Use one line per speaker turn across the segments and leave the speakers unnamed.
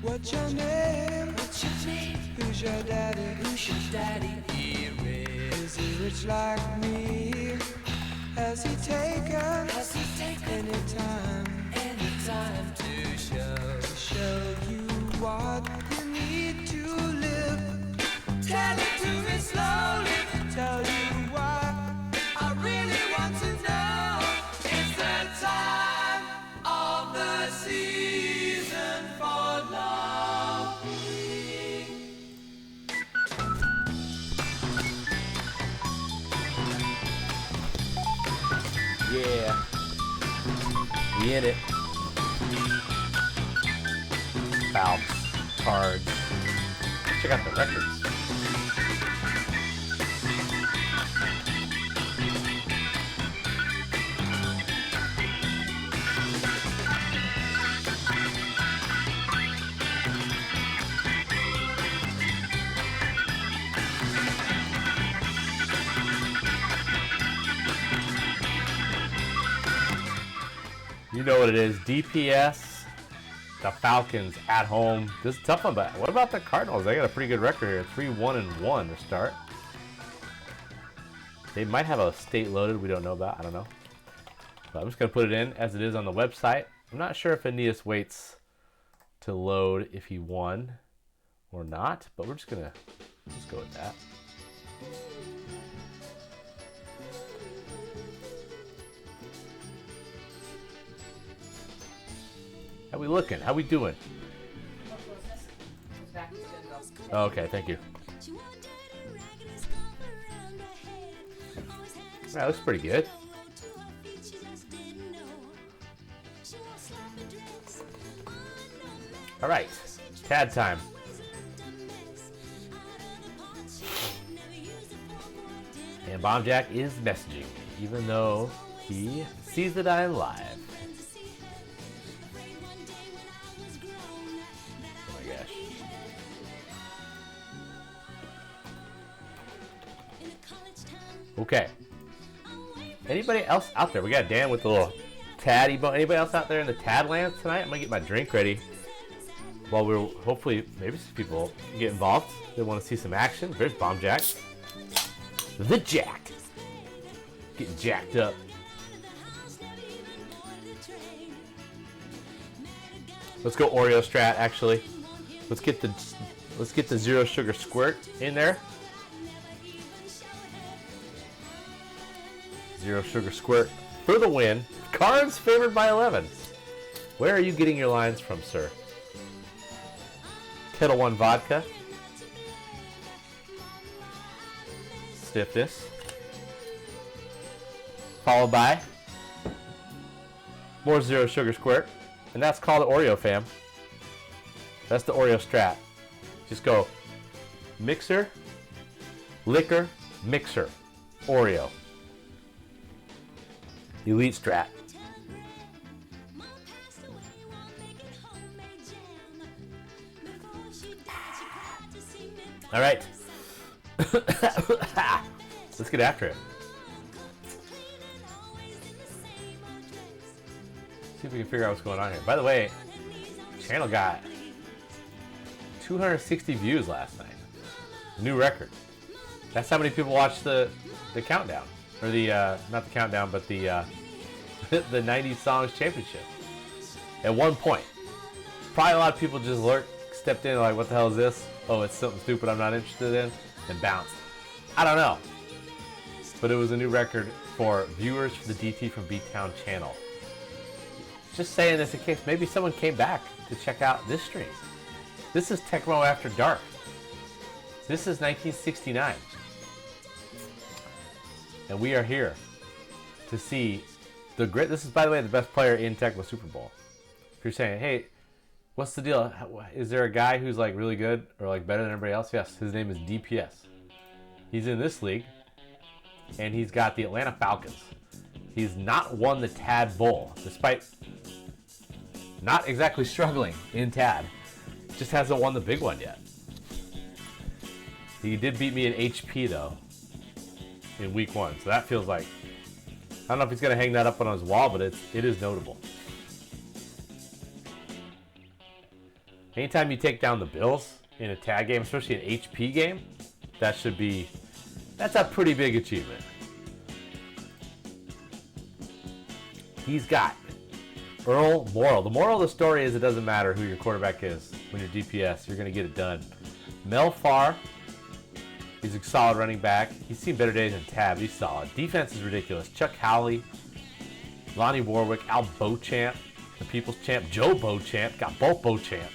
What's your name?
What's your name?
Who's your daddy?
Who's your daddy? He
Is he rich like me? Has he taken any time
to
to show you what you need to live?
tell it to me slowly.
Tell you why
I really want to know. It's the time of the season for love.
Yeah. We in it. Falcons, Cards. Check out the records. You know what it is. DPS, the Falcons at home. This is a tough one, but what about the Cardinals? They got a pretty good record here. 3-1-1 to start. They might have a state loaded we don't know about. I don't know. But I'm just going to put it in as it is on the website. I'm not sure if Aeneas waits to load if he won or not, but we're just going to just go with that. How we looking? How we doing? Oh, okay, thank you. That looks pretty good. All right, TAD time. And Bomb Jack is messaging, even though he sees that I am live. Okay. Anybody else out there? We got Dan with the little tad emote. Anybody else out there in the tad land tonight? I'm gonna get my drink ready. While we're hopefully maybe some people get involved. They want to see some action. There's Bomb Jack. The Jack. Getting jacked up. Let's go Oreo strat actually. Let's get the zero sugar squirt in there. Zero sugar squirt for the win. Cards favored by 11. Where are you getting your lines from, sir? Kettle One vodka. Stiffness. Followed by more zero sugar squirt. And that's called Oreo, fam. That's the Oreo strat. Just go mixer, liquor, mixer, Oreo. Elite strat. All right. Let's get after it. See if we can figure out what's going on here. By the way, channel got 260 views last night. New record. That's how many people watched the countdown. Or the, not the countdown, but the the 90 Songs Championship. At one point. Probably a lot of people just stepped in like, what the hell is this? Oh, it's something stupid I'm not interested in. And bounced. I don't know. But it was a new record for viewers for the DT from B-Town channel. Just saying this in case maybe someone came back to check out this stream. This is Tecmo After Dark. This is 1969. And we are here to see the great. This is, by the way, the best player in Tecmo Super Bowl. If you're saying, hey, what's the deal? Is there a guy who's like really good or like better than everybody else? Yes, his name is DPS. He's in this league, and he's got the Atlanta Falcons. He's not won the TAD Bowl, despite not exactly struggling in TAD. Just hasn't won the big one yet. He did beat me in HP though in week 1, so that feels like, I don't know if he's gonna hang that up on his wall, but it is notable. Anytime you take down the Bills in a tag game, especially an HP game, that's a pretty big achievement. He's got Earl Morrall. The moral of the story is it doesn't matter who your quarterback is when you're DPS. You're going to get it done. Mel Farr. He's a solid running back. He's seen better days than Tab. He's solid. Defense is ridiculous. Chuck Howley, Lonnie Warwick, Al Beauchamp, the People's Champ, Joe Beauchamp. Got both Beauchamps.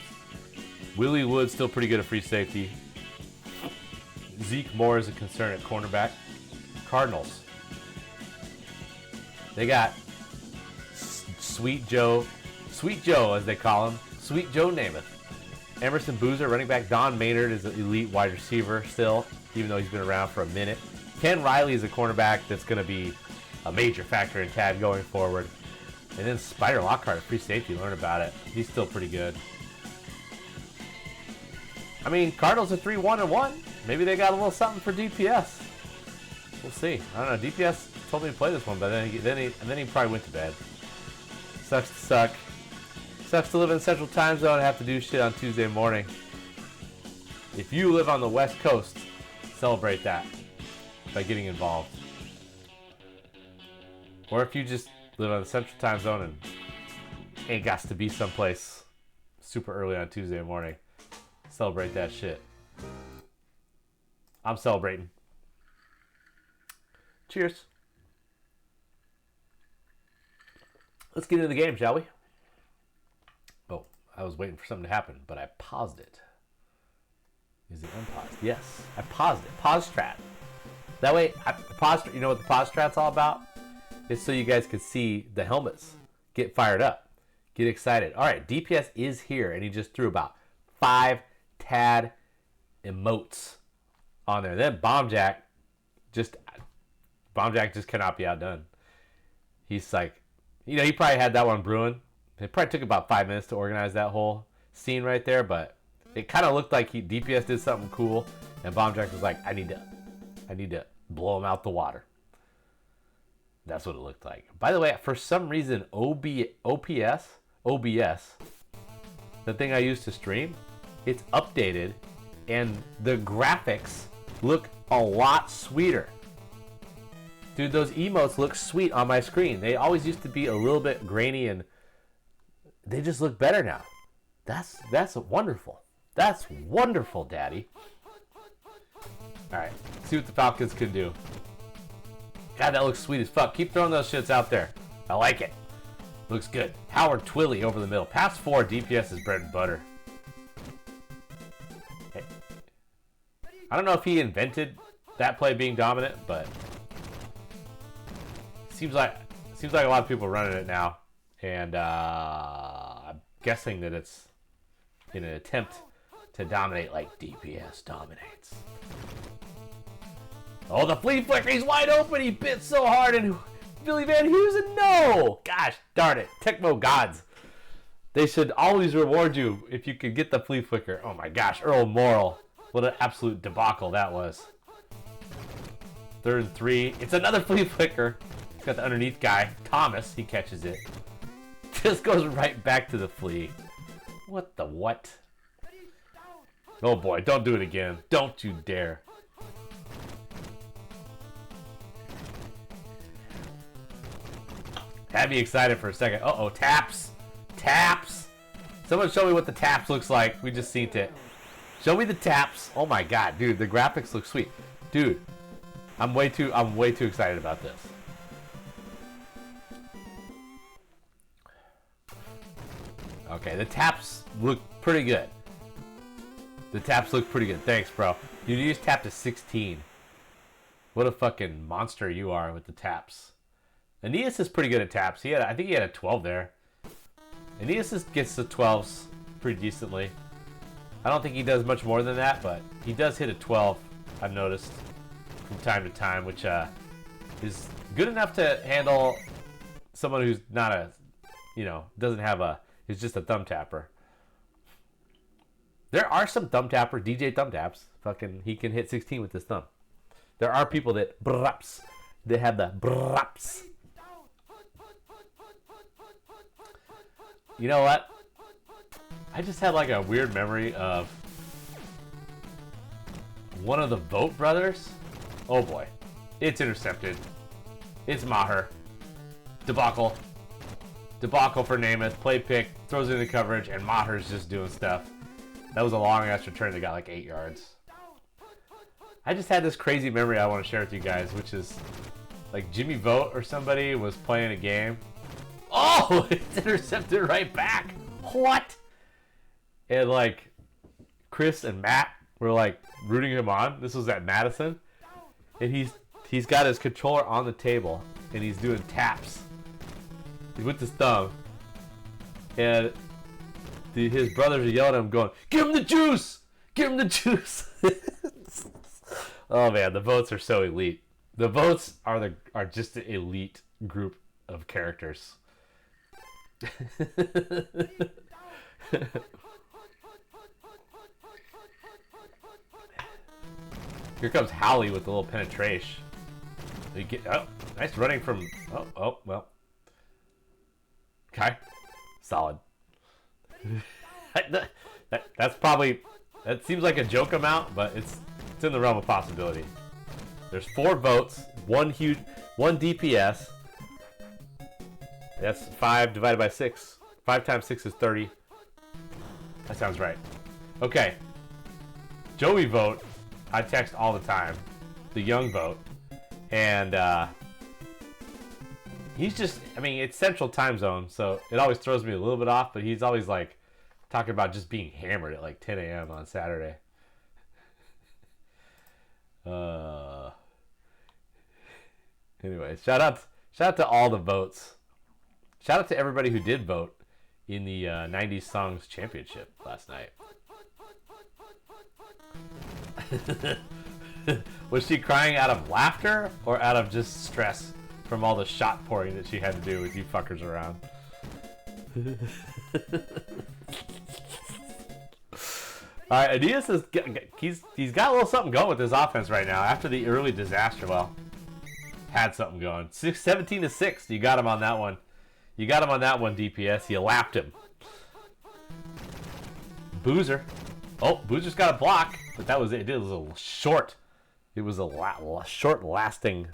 Willie Wood still pretty good at free safety. Zeke Moore is a concern at cornerback. Cardinals. They got Sweet Joe as they call him. Sweet Joe Namath. Emerson Boozer, running back. Don Maynard is an elite wide receiver still, even though he's been around for a minute. Ken Riley is a cornerback that's going to be a major factor in TAD going forward. And then Spider Lockhart, free safety, learn about it. He's still pretty good. I mean, Cardinals are 3-1-1. Maybe they got a little something for DPS. We'll see. I don't know. DPS told me to play this one, but then he probably went to bed. Sucks to suck. Sucks to live in Central Time Zone and have to do shit on Tuesday morning. If you live on the West Coast, celebrate that by getting involved. Or if you just live on the Central Time Zone and ain't got to be someplace super early on Tuesday morning, celebrate that shit. I'm celebrating. Cheers. Let's get into the game, shall we? Oh, I was waiting for something to happen, but I paused it. Is it unpaused? Yes, I paused it. Pause strat. That way, you know what the pause strat's all about? It's so you guys can see the helmets. Get fired up. Get excited. All right, DPS is here, and he just threw about 5 TAD emotes on there. Then Bombjack just cannot be outdone. He's like, you know, he probably had that one brewing. It probably took about 5 minutes to organize that whole scene right there, but it kind of looked like DPS did something cool, and Bombjack was like, I need to blow him out the water. That's what it looked like. By the way, for some reason, OBS, the thing I use to stream, it's updated, and the graphics look a lot sweeter. Dude, those emotes look sweet on my screen. They always used to be a little bit grainy, and they just look better now. That's wonderful. That's wonderful, Daddy. All right, see what the Falcons can do. God, that looks sweet as fuck. Keep throwing those shits out there. I like it. Looks good. Howard Twilley over the middle. Pass 4, DPS is bread and butter. Hey. I don't know if he invented that play being dominant, but seems like a lot of people are running it now, and I'm guessing that it's in an attempt to dominate like DPS dominates. Oh, the flea flicker, he's wide open, he bit so hard, and Billy Van Heusen, no! Gosh darn it, Tecmo gods. They should always reward you if you could get the flea flicker. Oh my gosh, Earl Morrall. What an absolute debacle that was. 3rd and 3, it's another flea flicker. Got the underneath guy, Thomas, he catches it. Just goes right back to the flea. What the what? Oh boy, don't do it again. Don't you dare. Had me excited for a second. Uh-oh, taps. Taps. Someone show me what the taps looks like. We just seen it. Show me the taps. Oh my god, dude, the graphics look sweet. Dude, I'm way too excited about this. Okay, the taps look pretty good. The taps look pretty good. Thanks, bro. You just tapped to 16. What a fucking monster you are with the taps. Aeneas is pretty good at taps. I think he had a 12 there. Aeneas gets the 12s pretty decently. I don't think he does much more than that, but he does hit a 12, I've noticed, from time to time, which is good enough to handle someone who's not a, doesn't have a, is just a thumb tapper. There are some thumb tappers, DJ thumb taps. Fucking, he can hit 16 with his thumb. There are people that braps. They have the braps. You know what? I just had like a weird memory of one of the Vogt brothers. Oh boy. It's intercepted. It's Maher. Debacle. Debacle for Namath. Play pick. Throws it into coverage. And Maher's just doing stuff. That was a long ass return that got like 8 yards. I just had this crazy memory I want to share with you guys, which is like Jimmy Vogt or somebody was playing a game. Oh, it's intercepted right back. What? And like Chris and Matt were like rooting him on. This was at Madison. And he's got his controller on the table and he's doing taps with his thumb. And his brothers are yelling at him going, "Give him the juice! Give him the juice!" Oh man, the Votes are so elite. The Votes are just an elite group of characters. Here comes Howley with a little penetration. Oh, nice running from. Oh, well. Okay, solid. That's probably. That seems like a joke amount, but it's in the realm of possibility. There's 4 votes, one DPS. That's 5 divided by 6. 5 times 6 is 30. That sounds right. Okay. Joey Vogt, I text all the time. The young Vogt. And he's just, I mean, it's Central Time Zone, so it always throws me a little bit off, but he's always like talking about just being hammered at like 10 a.m. on Saturday. Anyway, shout out to all the votes. Shout out to everybody who did vote in the 90s Songs Championship last night. Was she crying out of laughter or out of just stress from all the shot pouring that she had to do with you fuckers around? All right, Aeneas is he's got a little something going with his offense right now after the early disaster. Well, had something going. 17-6. You got him on that one. You got him on that one, DPS. You lapped him. Boozer. Oh, Boozer's got a block, but that was it. It was a short. It was a short-lasting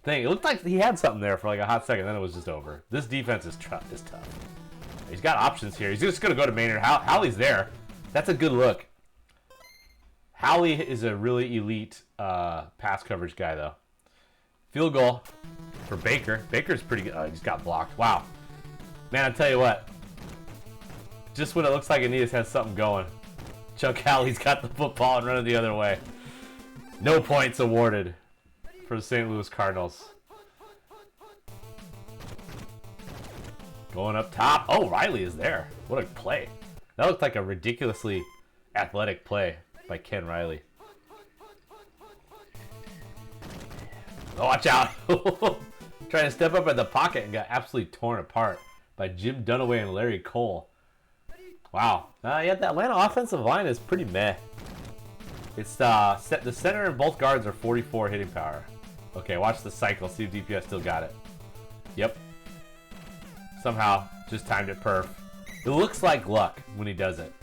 thing. It looked like he had something there for like a hot second, then it was just over. This defense is tough. He's got options here. He's just going to go to Maynard. Howley's there. That's a good look. Howley is a really elite pass coverage guy, though. Field goal for Baker. Baker's pretty good. Oh, he's got blocked. Wow. Man, I tell you what. Just when it looks like Aeneas has something going, Chuck Howley's got the football and running the other way. No points awarded for the St. Louis Cardinals. Going up top. Oh, Riley is there. What a play. That looked like a ridiculously athletic play by Ken Riley. Oh, watch out. Trying to step up in the pocket and got absolutely torn apart by Jim Dunaway and Larry Cole. Wow. Yeah, the Atlanta offensive line is pretty meh. It's the center and both guards are 44 hitting power. Okay, watch the cycle. See if DPS still got it. Yep. Somehow, just timed it perf. It looks like luck when he does it.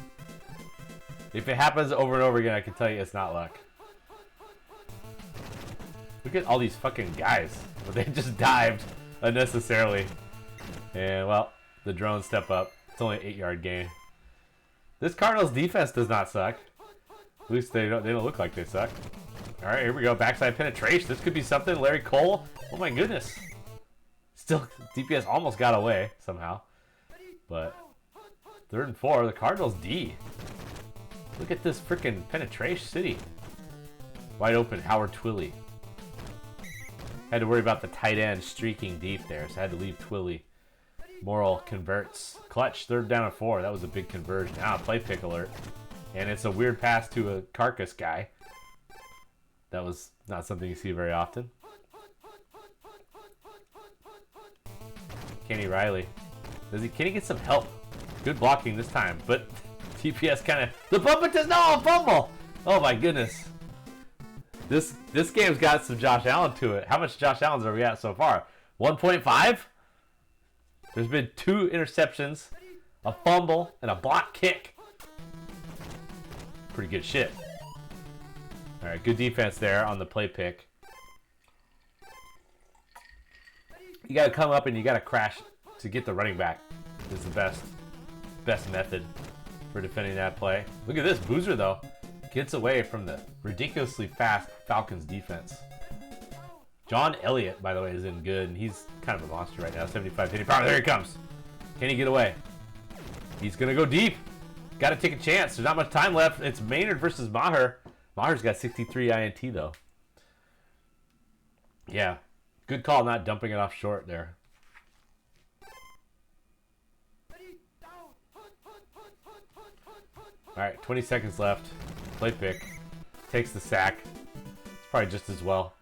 If it happens over and over again, I can tell you it's not luck. Look at all these fucking guys. They just dived unnecessarily. And, well, the drones step up. It's only an 8-yard gain. This Cardinals defense does not suck. At least they don't look like they suck. All right, here we go. Backside penetration. This could be something. Larry Cole. Oh, my goodness. Still, DPS almost got away somehow. But 3rd and 4. The Cardinals D. Look at this freaking penetration city. Wide open. Howard Twilley. Had to worry about the tight end streaking deep there, so I had to leave Twilley. Morrill converts. Clutch, 3rd down and 4. That was a big conversion. Now, play pick alert. And it's a weird pass to a carcass guy. That was not something you see very often. Kenny Riley. Can he get some help? Good blocking this time, but TPS kind of... The bump it does... No, a fumble! Oh my goodness. This game's got some Josh Allen to it. How much Josh Allen's are we at so far? 1.5? There's been 2 interceptions, a fumble, and a block kick. Pretty good shit. All right, good defense there on the play pick. You got to come up and you got to crash to get the running back. Is the best method for defending that play. Look at this. Boozer, though, gets away from the ridiculously fast Falcons defense. John Elliott, by the way, is in good, and he's kind of a monster right now. 75 hitting power. There he comes. Can he get away? He's going to go deep. Got to take a chance. There's not much time left. It's Maynard versus Maher. Maher's got 63 INT, though. Yeah. Good call not dumping it off short there. All right, 20 seconds left. Play pick. Takes the sack. It's probably just as well.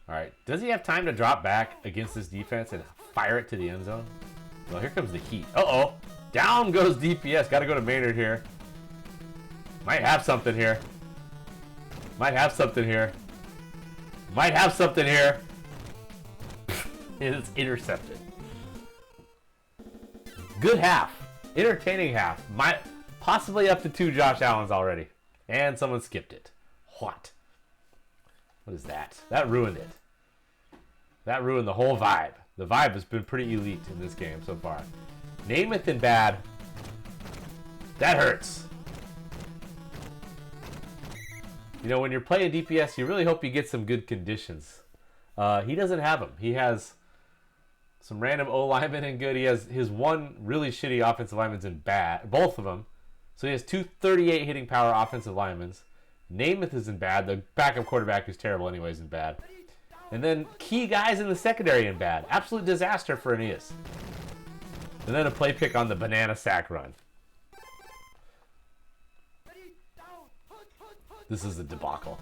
All right, does he have time to drop back against this defense and fire it to the end zone? Well, here comes the heat. Uh-oh. Down goes DPS. Got to go to Maynard here. Might have something here. Might have something here. Might have something here. It's intercepted. Good half. Entertaining half. Possibly up to 2 Josh Allens already. And someone skipped it. What? What is that? That ruined it. That ruined the whole vibe. The vibe has been pretty elite in this game so far. Namath and bad. That hurts. You know, when you're playing DPS, you really hope you get some good conditions. He doesn't have them. He has some random O linemen in good. He has his one really shitty offensive lineman's in bad. Both of them. So he has 2 38 hitting power offensive linemen. Namath is in bad. The backup quarterback, who's terrible anyways, in bad. And then key guys in the secondary in bad. Absolute disaster for Aeneas. And then a play pick on the banana sack run. This is a debacle.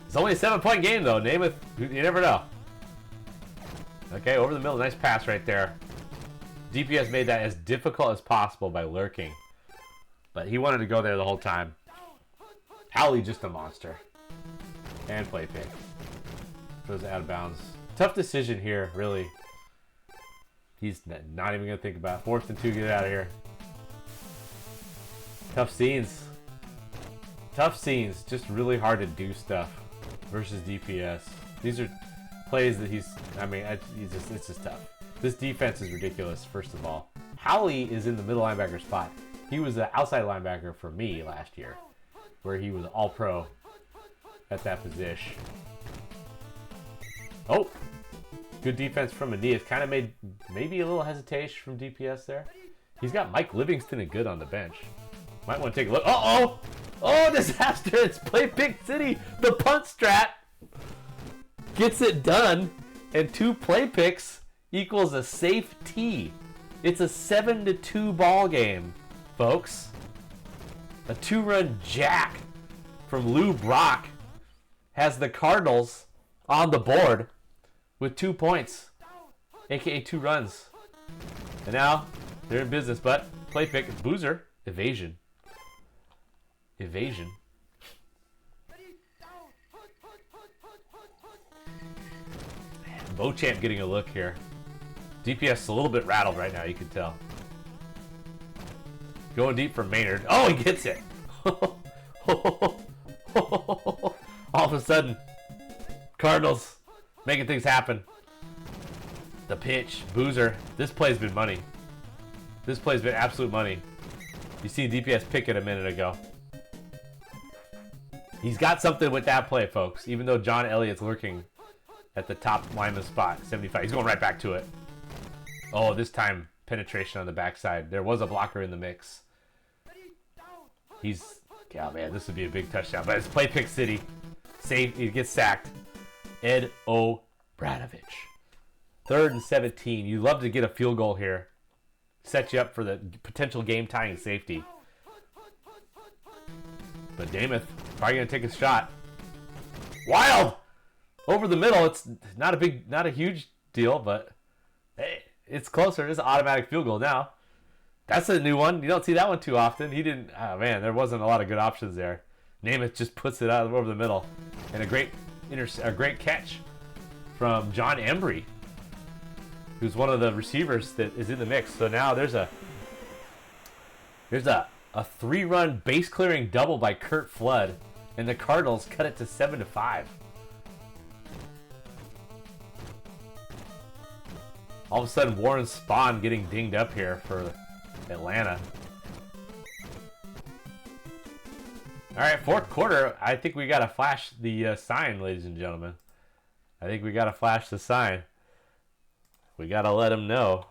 It's only a 7-point game, though. Namath, you never know. Okay, over the middle. Nice pass right there. DPS made that as difficult as possible by lurking. But he wanted to go there the whole time. Howley just a monster. And play pick. Goes out of bounds. Tough decision here, really. He's not even going to think about it. 4th and 2, get out of here. Tough scenes. Tough scenes. Just really hard to do stuff versus DPS. These are plays that it's just tough. This defense is ridiculous, first of all. Howley is in the middle linebacker spot. He was the outside linebacker for me last year, where he was all-pro at that position. Oh! Good defense from Aeneas. Kind of made maybe a little hesitation from DPS there. He's got Mike Livingston and good on the bench. Might want to take a look. Uh-oh! Oh, disaster! It's Play Pick City! The punt strat gets it done, and 2 play picks equals a safe T. It's a 7-2 ball game, folks. A 2-run jack from Lou Brock has the Cardinals on the board with 2 points, aka 2 runs. And now they're in business, but play pick, Boozer, evasion. Evasion. Beauchamp getting a look here. DPS is a little bit rattled right now, you can tell. Going deep for Maynard. Oh, he gets it! All of a sudden, Cardinals making things happen. The pitch, Boozer. This play's been money. This play's been absolute money. You see DPS pick it a minute ago. He's got something with that play, folks. Even though John Elliott's lurking at the top lineman spot, 75. He's going right back to it. Oh, this time penetration on the backside. There was a blocker in the mix. Oh man, this would be a big touchdown. But it's play pick city. Save, he gets sacked. Ed O'Bradovich. 3rd and 17. You love to get a field goal here. Set you up for the potential game-tying safety. But Namath probably gonna take a shot. Wild! Over the middle. It's not a huge deal, but hey, it's closer. It's an automatic field goal now. That's a new one. You don't see that one too often. He didn't. Oh man, there wasn't a lot of good options there. Namath just puts it out over the middle, and a great catch from John Embry, who's one of the receivers that is in the mix. So now there's a There's a 3-run base clearing double by Curt Flood, and the Cardinals cut it to 7-5. All of a sudden, Warren Spahn getting dinged up here for Atlanta. All right, fourth quarter. I think we got to flash the sign, ladies and gentlemen. I think we got to flash the sign. We got to let them know.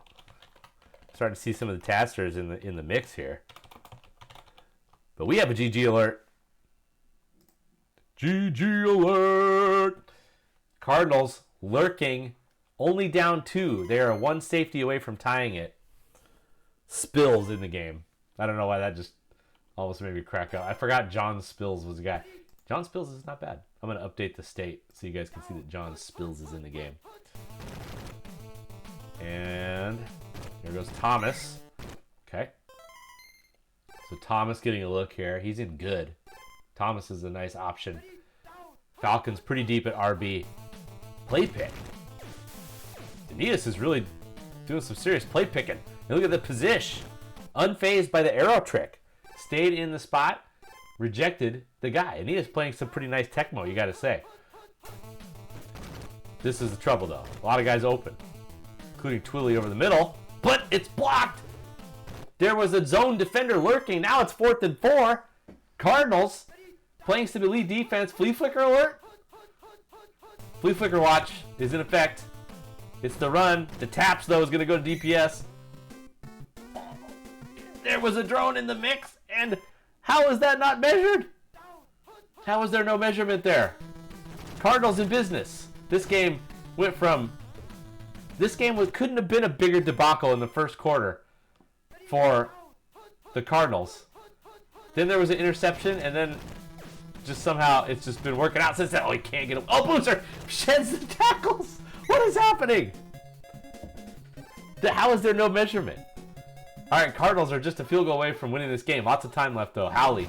Starting to see some of the Tasters in the mix here. But we have a GG alert. GG alert. Cardinals lurking, only down 2. They are 1 safety away from tying it. Spills in the game. I don't know why that just almost made me crack up. I forgot John Spills was the guy. John Spills is not bad. I'm going to update the state so you guys can see that John Spills is in the game. And here goes Thomas. Okay. So Thomas getting a look here. He's in good. Thomas is a nice option. Falcons pretty deep at RB. Play pick. Denias is really doing some serious play picking. And look at the position. Unfazed by the arrow trick. Stayed in the spot. Rejected the guy. Anita's playing some pretty nice Tecmo, you gotta say. This is the trouble, though. A lot of guys open, including Twilly over the middle. But it's blocked. There was a zone defender lurking. Now it's 4th and 4. Cardinals playing some elite defense. Flea flicker alert. Flea flicker watch is in effect. It's the run. The taps, though, is going to go to DPS. There was a drone in the mix, and how is that not measured? How is there no measurement there? Cardinals in business. This game went from... couldn't have been a bigger debacle in the first quarter for the Cardinals. Then there was an interception, and then just somehow it's just been working out since then. Oh, he can't get him. Oh, Boozer sheds the tackles. What is happening? How is there no measurement? All right, Cardinals are just a field goal away from winning this game. Lots of time left, though. Howley.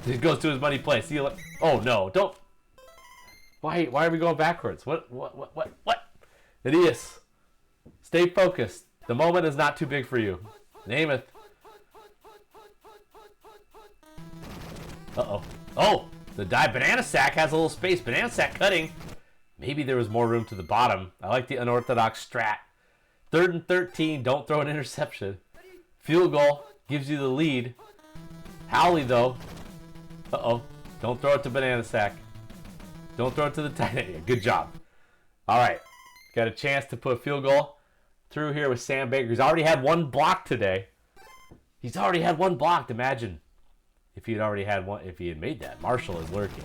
He goes to his money play. See you later. Oh, no. Don't. Why are we going backwards? What? Elias. Stay focused. The moment is not too big for you. Namath. Uh-oh. Oh! The dive. Banana Sack has a little space. Banana Sack cutting. Maybe there was more room to the bottom. I like the unorthodox strat. 3rd and 13. Don't throw an interception. Field goal gives you the lead. Howley, though. Uh-oh. Don't throw it to Banana Sack. Don't throw it to the tight end. Good job. All right. Got a chance to put a field goal through here with Sam Baker. He's already had 1 block today. He's already had 1 blocked. Imagine if he had already had one. If he had made that. Marshall is lurking.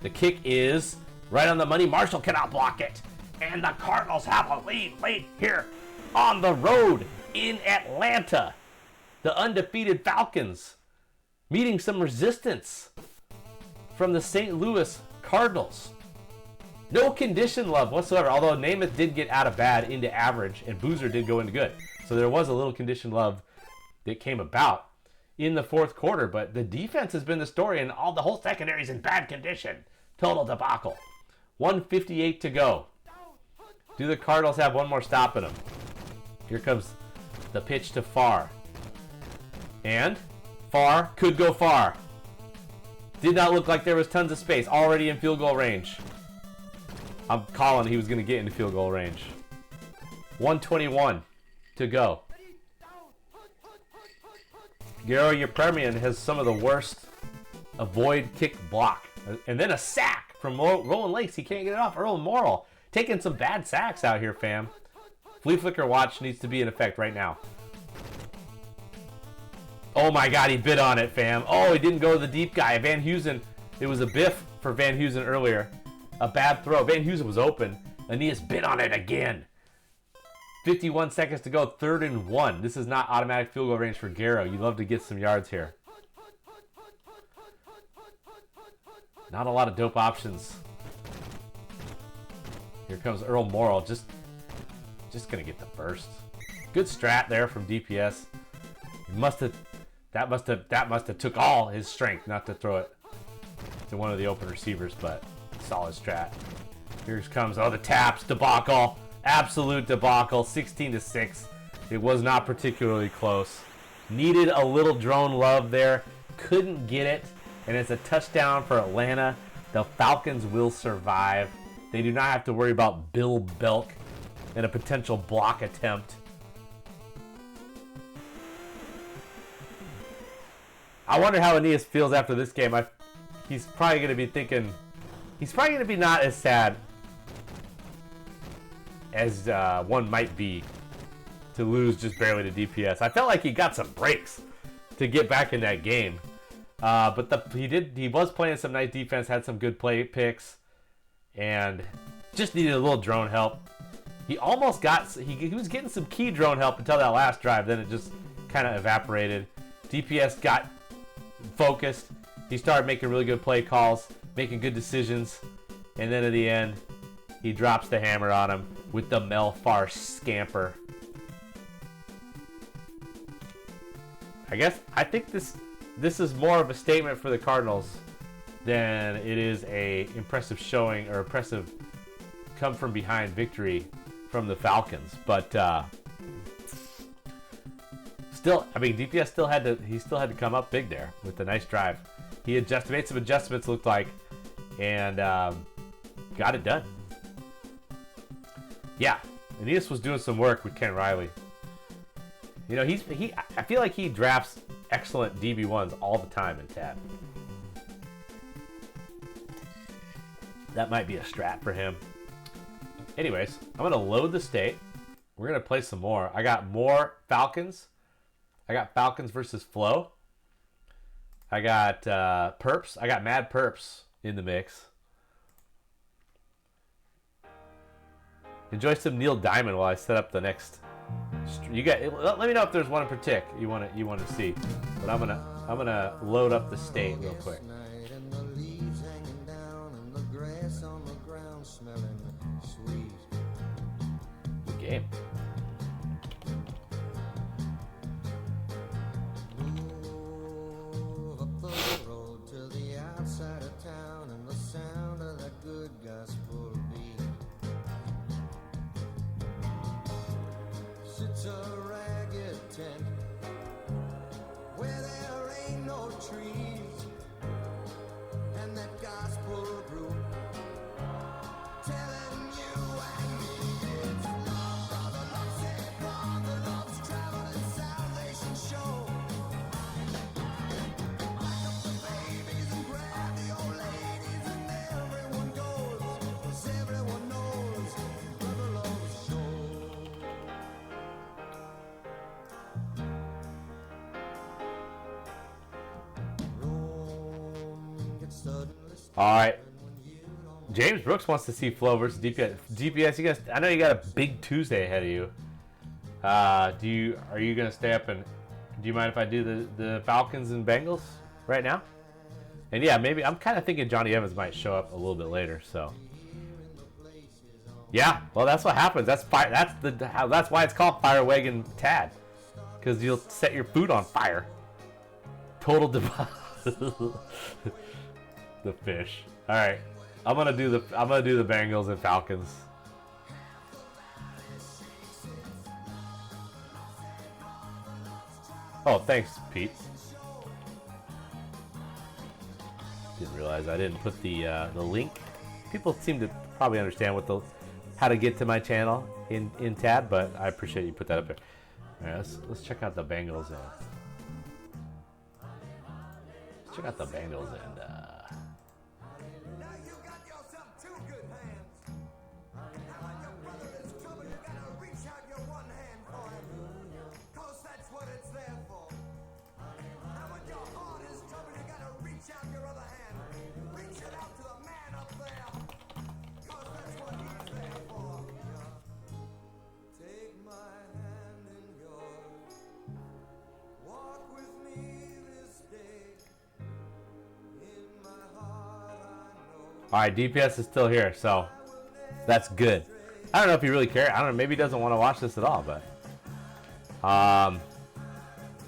The kick is right on the money. Marshall cannot block it. And the Cardinals have a lead here on the road in Atlanta. The undefeated Falcons meeting some resistance from the St. Louis Cardinals. No condition love whatsoever, although Namath did get out of bad into average and Boozer did go into good. So there was a little condition love that came about in the fourth quarter, but the defense has been the story and the whole secondary is in bad condition. Total debacle. 1:58 to go. Do the Cardinals have one more stop in them? Here comes the pitch to Farr. And Farr could go far. Did not look like there was tons of space. Already in field goal range. I'm calling he was going to get into field goal range. 1:21 to go. Garo Yepremian has some of the worst avoid kick block. And then a sack from Roland Lakes. He can't get it off. Earl Morrill taking some bad sacks out here, fam. Flea Flicker watch needs to be in effect right now. Oh my God, he bit on it, fam. Oh, he didn't go to the deep guy. Van Heusen, it was a biff for Van Heusen earlier. A bad throw. Van Heusen was open. Aeneas bit on it again. 51 seconds to go, 3rd and 1. This is not automatic field goal range for Garo. You love to get some yards here. Not a lot of dope options. Here comes Earl Morrill. Just gonna get the burst. Good strat there from DPS. That must have took all his strength not to throw it to one of the open receivers, but solid strat. Here comes the taps debacle. Absolute debacle. 16-6. It was not particularly close. Needed a little drone love there. Couldn't get it. And it's a touchdown for Atlanta. The Falcons will survive. They do not have to worry about Bill Belk and a potential block attempt. I wonder how Aeneas feels after this game. He's probably going to be thinking... He's probably going to be not as sad as one might be to lose just barely to DPS. I felt like he got some breaks to get back in that game. But he was playing some nice defense, had some good play picks, and just needed a little drone help. He almost got... He was getting some key drone help until that last drive. Then it just kind of evaporated. DPS got focused. He started making really good play calls, making good decisions, and then at the end, he drops the hammer on him with the Melfar scamper. I think this is more of a statement for the Cardinals than it is a impressive showing or impressive come from behind victory from the Falcons. But still, I mean, DPS still had to come up big there with a nice drive. He made some adjustments, looked like, and got it done. Yeah, Aeneas was doing some work with Ken Riley. You know, I feel like he drafts excellent DB1s all the time in TAD. That might be a strat for him. Anyways, I'm going to load the state. We're going to play some more. I got more Falcons. I got Falcons versus Flo. I got Perps. I got Mad Perps in the mix. Enjoy some Neil Diamond while I set up the next. Let me know if there's one in particular you want to see. But I'm gonna load up the state real quick. Good game. All right. James Brooks wants to see Flo versus DPS. DPS, you guys, I know you got a big Tuesday ahead of you. Are you gonna stay up and do you mind if I do the Falcons and Bengals right now? And yeah, maybe I'm kind of thinking Johnny Evans might show up a little bit later. So yeah, well that's what happens. That's fire. That's why it's called Fire Wagon TAD, because you'll set your food on fire. Total device. The fish. All right, I'm gonna do the Bengals and Falcons. Oh, thanks, Pete. Didn't realize I didn't put the link. People seem to probably understand how to get to my channel in TAD, but I appreciate you put that up there. All right, let's check out the Bengals. Let's check out the Bengals and. All right, DPS is still here, so that's good. I don't know if he really cares. I don't know. Maybe he doesn't want to watch this at all, but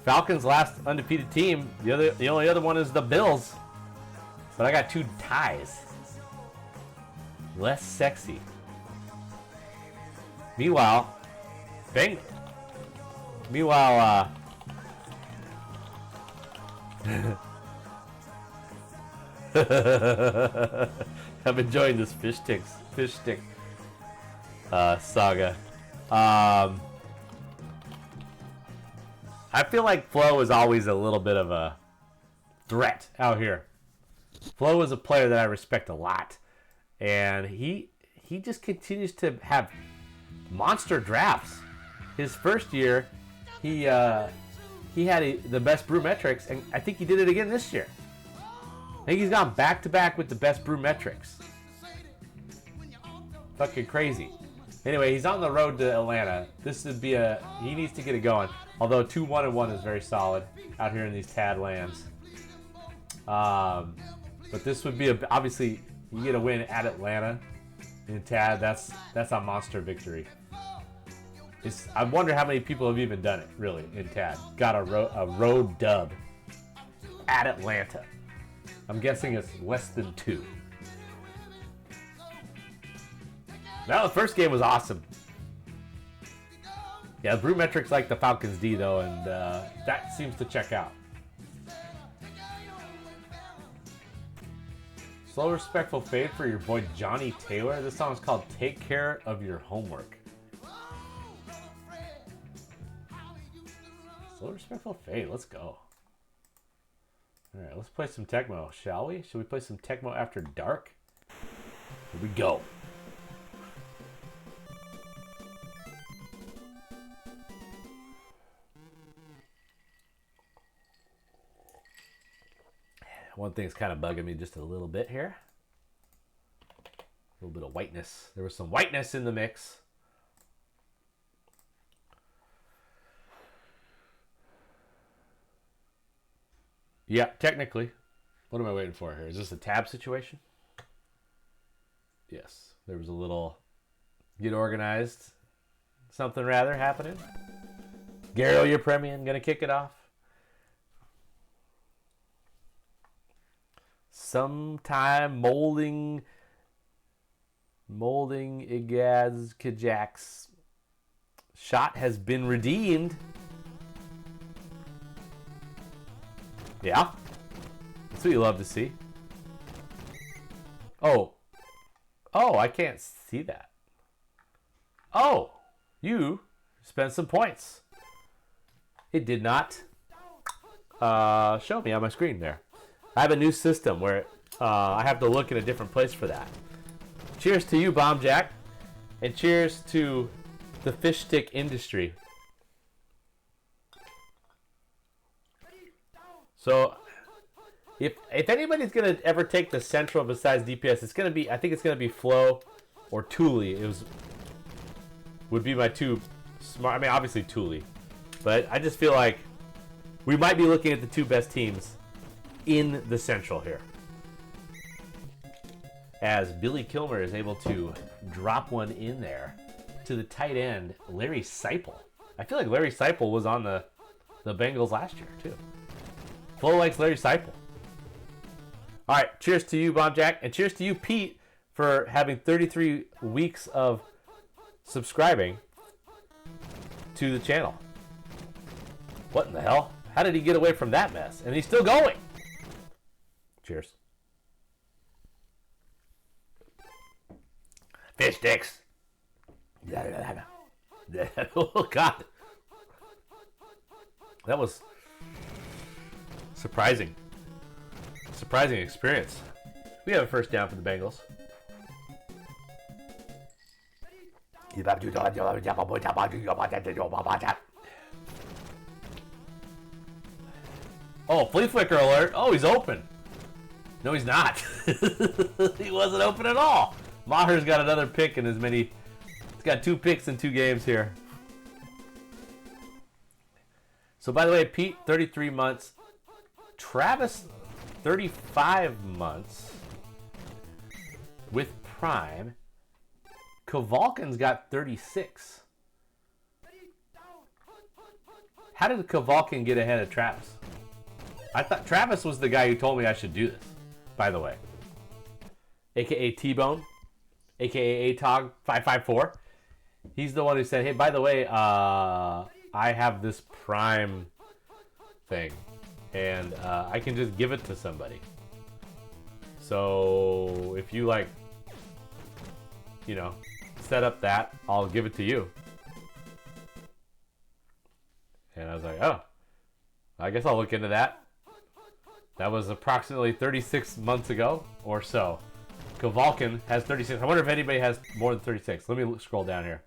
Falcons' last undefeated team. The only other one is the Bills, but I got 2 ties. Less sexy. Meanwhile, I'm enjoying this fish stick saga. I feel like Flo is always a little bit of a threat out here. Flo is a player that I respect a lot, and he just continues to have monster drafts. His first year, he had the best brew metrics, and I think he did it again this year. I think he's gone back to back with the best brew metrics. Fucking crazy. Anyway, he's on the road to Atlanta. This would be he needs to get it going. Although 2-1-1 is very solid out here in these TAD lands. But this would be obviously you get a win at Atlanta in TAD. That's a monster victory. I wonder how many people have even done it really in TAD. Got a road dub at Atlanta. I'm guessing it's less than 2. Now the first game was awesome. Yeah, Brew Metrics like the Falcons D though, and that seems to check out. Slow Respectful Fade for your boy Johnny Taylor. This song is called Take Care of Your Homework. Slow Respectful Fade, let's go. Alright, let's play some Tecmo, shall we? Should we play some Tecmo After Dark? Here we go. One thing's kind of bugging me just a little bit here. A little bit of whiteness. There was some whiteness in the mix. Yeah, technically. What am I waiting for here? Is this a tab situation? Yes. There was a little get organized something rather happening. Garo, your premium, gonna kick it off. Sometime molding Igaz Kajak's shot has been redeemed. Yeah, that's what you love to see. Oh, I can't see that. Oh, you spent some points. It did not show me on my screen there. I have a new system where I have to look in a different place for that. Cheers to you, Bomb Jack, and cheers to the fish stick industry. So, if anybody's gonna ever take the Central besides DPS, it's gonna be, I think it's gonna be Flo or Thule. Would be my two smart. I mean, obviously Thule, but I just feel like we might be looking at the two best teams in the Central here, as Billy Kilmer is able to drop one in there to the tight end, Larry Seipel. I feel like Larry Seipel was on the Bengals last year too. Flo likes Larry Seipel. All right, cheers to you, Bomb Jack, and cheers to you, Pete, for having 33 weeks of subscribing to the channel. What in the hell? How did he get away from that mess? And he's still going. Cheers. Fish sticks. Oh, God. That was surprising. Surprising experience. We have a first down for the Bengals. Oh, flea flicker alert. Oh, he's open. No, he's not. He wasn't open at all. Maher's got another pick in he's got 2 picks in 2 games here. So, by the way, Pete, 33 months. Travis, 35 months with Prime. Kavalkin's got 36. How did Kavalkin get ahead of Travis? I thought Travis was the guy who told me I should do this, by the way. AKA T-Bone, AKA ATOG554. He's the one who said, hey, by the way, I have this Prime thing. and I can just give it to somebody. So if you like, you know, set up that, I'll give it to you. And I was like, oh, I guess I'll look into that. That was approximately 36 months ago or so. Kavalkin has 36. I wonder if anybody has more than 36. Let me scroll down here.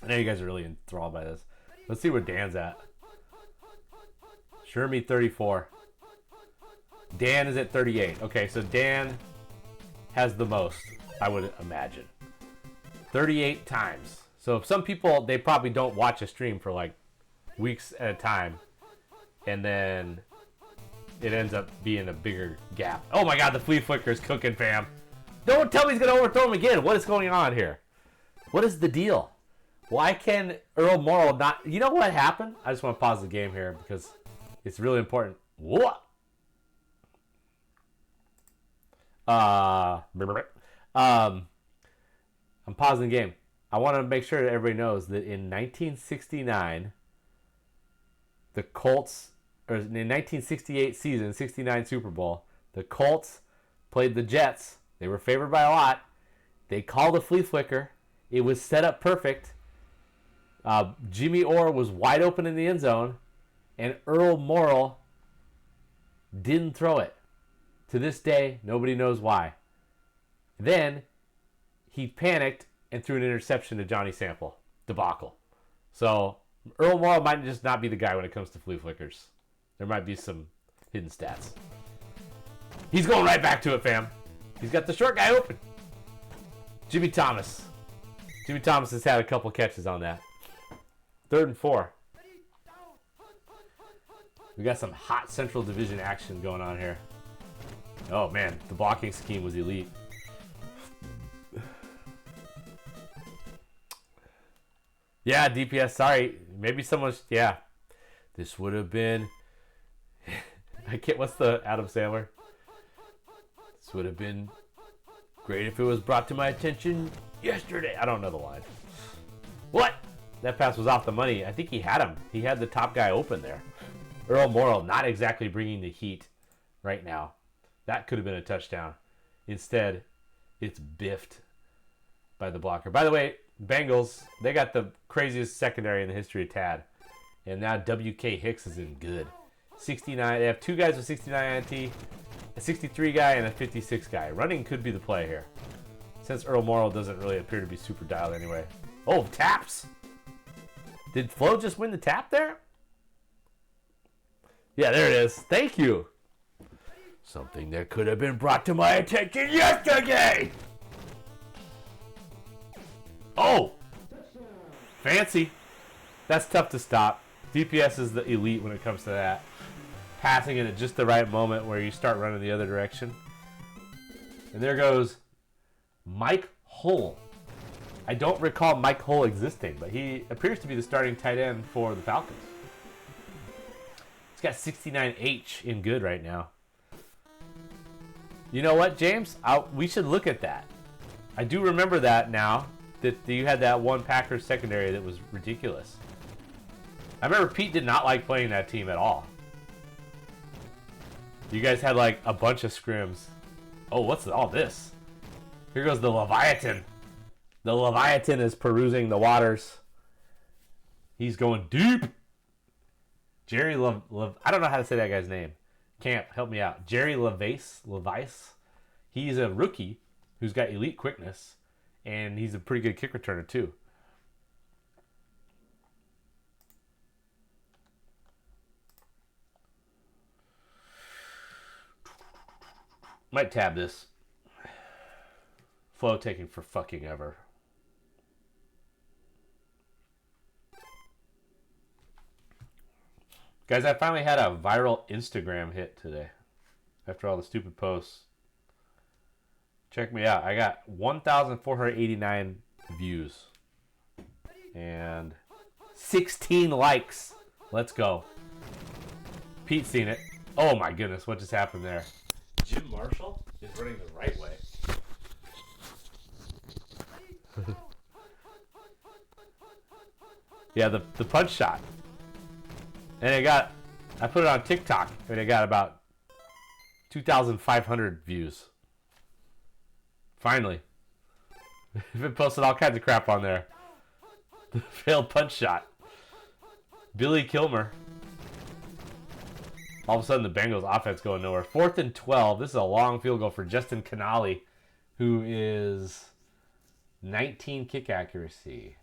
I know you guys are really enthralled by this. Let's see where Dan's at. Shermie 34. Dan is at 38. Okay, so Dan has the most, I would imagine. 38 times. So some people, they probably don't watch a stream for like weeks at a time. And then it ends up being a bigger gap. Oh my god, the flea flicker is cooking, fam. Don't tell me he's going to overthrow him again. What is going on here? What is the deal? Why can Earl Morrall not... You know what happened? I just want to pause the game here because it's really important. What? I'm pausing the game. I want to make sure that everybody knows that in 1969, the Colts... Or in the 1968 season, 69 Super Bowl, the Colts played the Jets. They were favored by a lot. They called a flea flicker. It was set up perfect. Jimmy Orr was wide open in the end zone, and Earl Morrall didn't throw it. To this day, nobody knows why. Then he panicked and threw an interception to Johnny Sample. Debacle. So Earl Morrall might just not be the guy when it comes to flea flickers. There might be some hidden stats. He's going right back to it, fam. He's got the short guy open. Jimmy Thomas. Jimmy Thomas has had a couple catches on that. 3rd and 4. We got some hot Central Division action going on here. Oh, man. The blocking scheme was elite. Yeah, DPS. Sorry. Maybe someone's... Yeah. This would have been... I can't... What's the Adam Sandler? This would have been great if it was brought to my attention yesterday. I don't know the line. What? That pass was off the money. I think he had him. He had the top guy open there. Earl Morrall not exactly bringing the heat right now. That could have been a touchdown. Instead, it's biffed by the blocker. By the way, Bengals, they got the craziest secondary in the history of TAD. And now WK Hicks is in good. 69. They have 2 guys with 69 INT, a 63 guy, and a 56 guy. Running could be the play here. Since Earl Morrall doesn't really appear to be super dialed anyway. Oh, taps! Did Flo just win the tap there? Yeah, there it is. Thank you. Something that could have been brought to my attention yesterday! Oh! Fancy. That's tough to stop. DPS is the elite when it comes to that. Passing it at just the right moment where you start running the other direction. And there goes Mike Hull. I don't recall Mike Hull existing, but he appears to be the starting tight end for the Falcons. He's got 69H in good right now. You know what, James? We should look at that. I do remember that now, that you had that one Packers secondary that was ridiculous. I remember Pete did not like playing that team at all. You guys had like a bunch of scrims. Oh, what's all this? Here goes the Leviathan. The Leviathan is perusing the waters. He's going deep. Jerry I don't know how to say that guy's name. Camp, help me out. Jerry Levice. He's a rookie who's got elite quickness, and he's a pretty good kick returner too. Might tab this. Flow taking for fucking ever. Guys, I finally had a viral Instagram hit today. After all the stupid posts. Check me out. I got 1,489 views. And 16 likes. Let's go. Pete's seen it. Oh my goodness, what just happened there? Jim Marshall is running the right way. Yeah, the punch shot. And it got I put it on TikTok and it got about 2,500 views. Finally. I've been posting all kinds of crap on there. The failed punch shot. Billy Kilmer. All of a sudden, the Bengals offense going nowhere. 4th and 12. This is a long field goal for Justin Canali, who is 19 kick accuracy.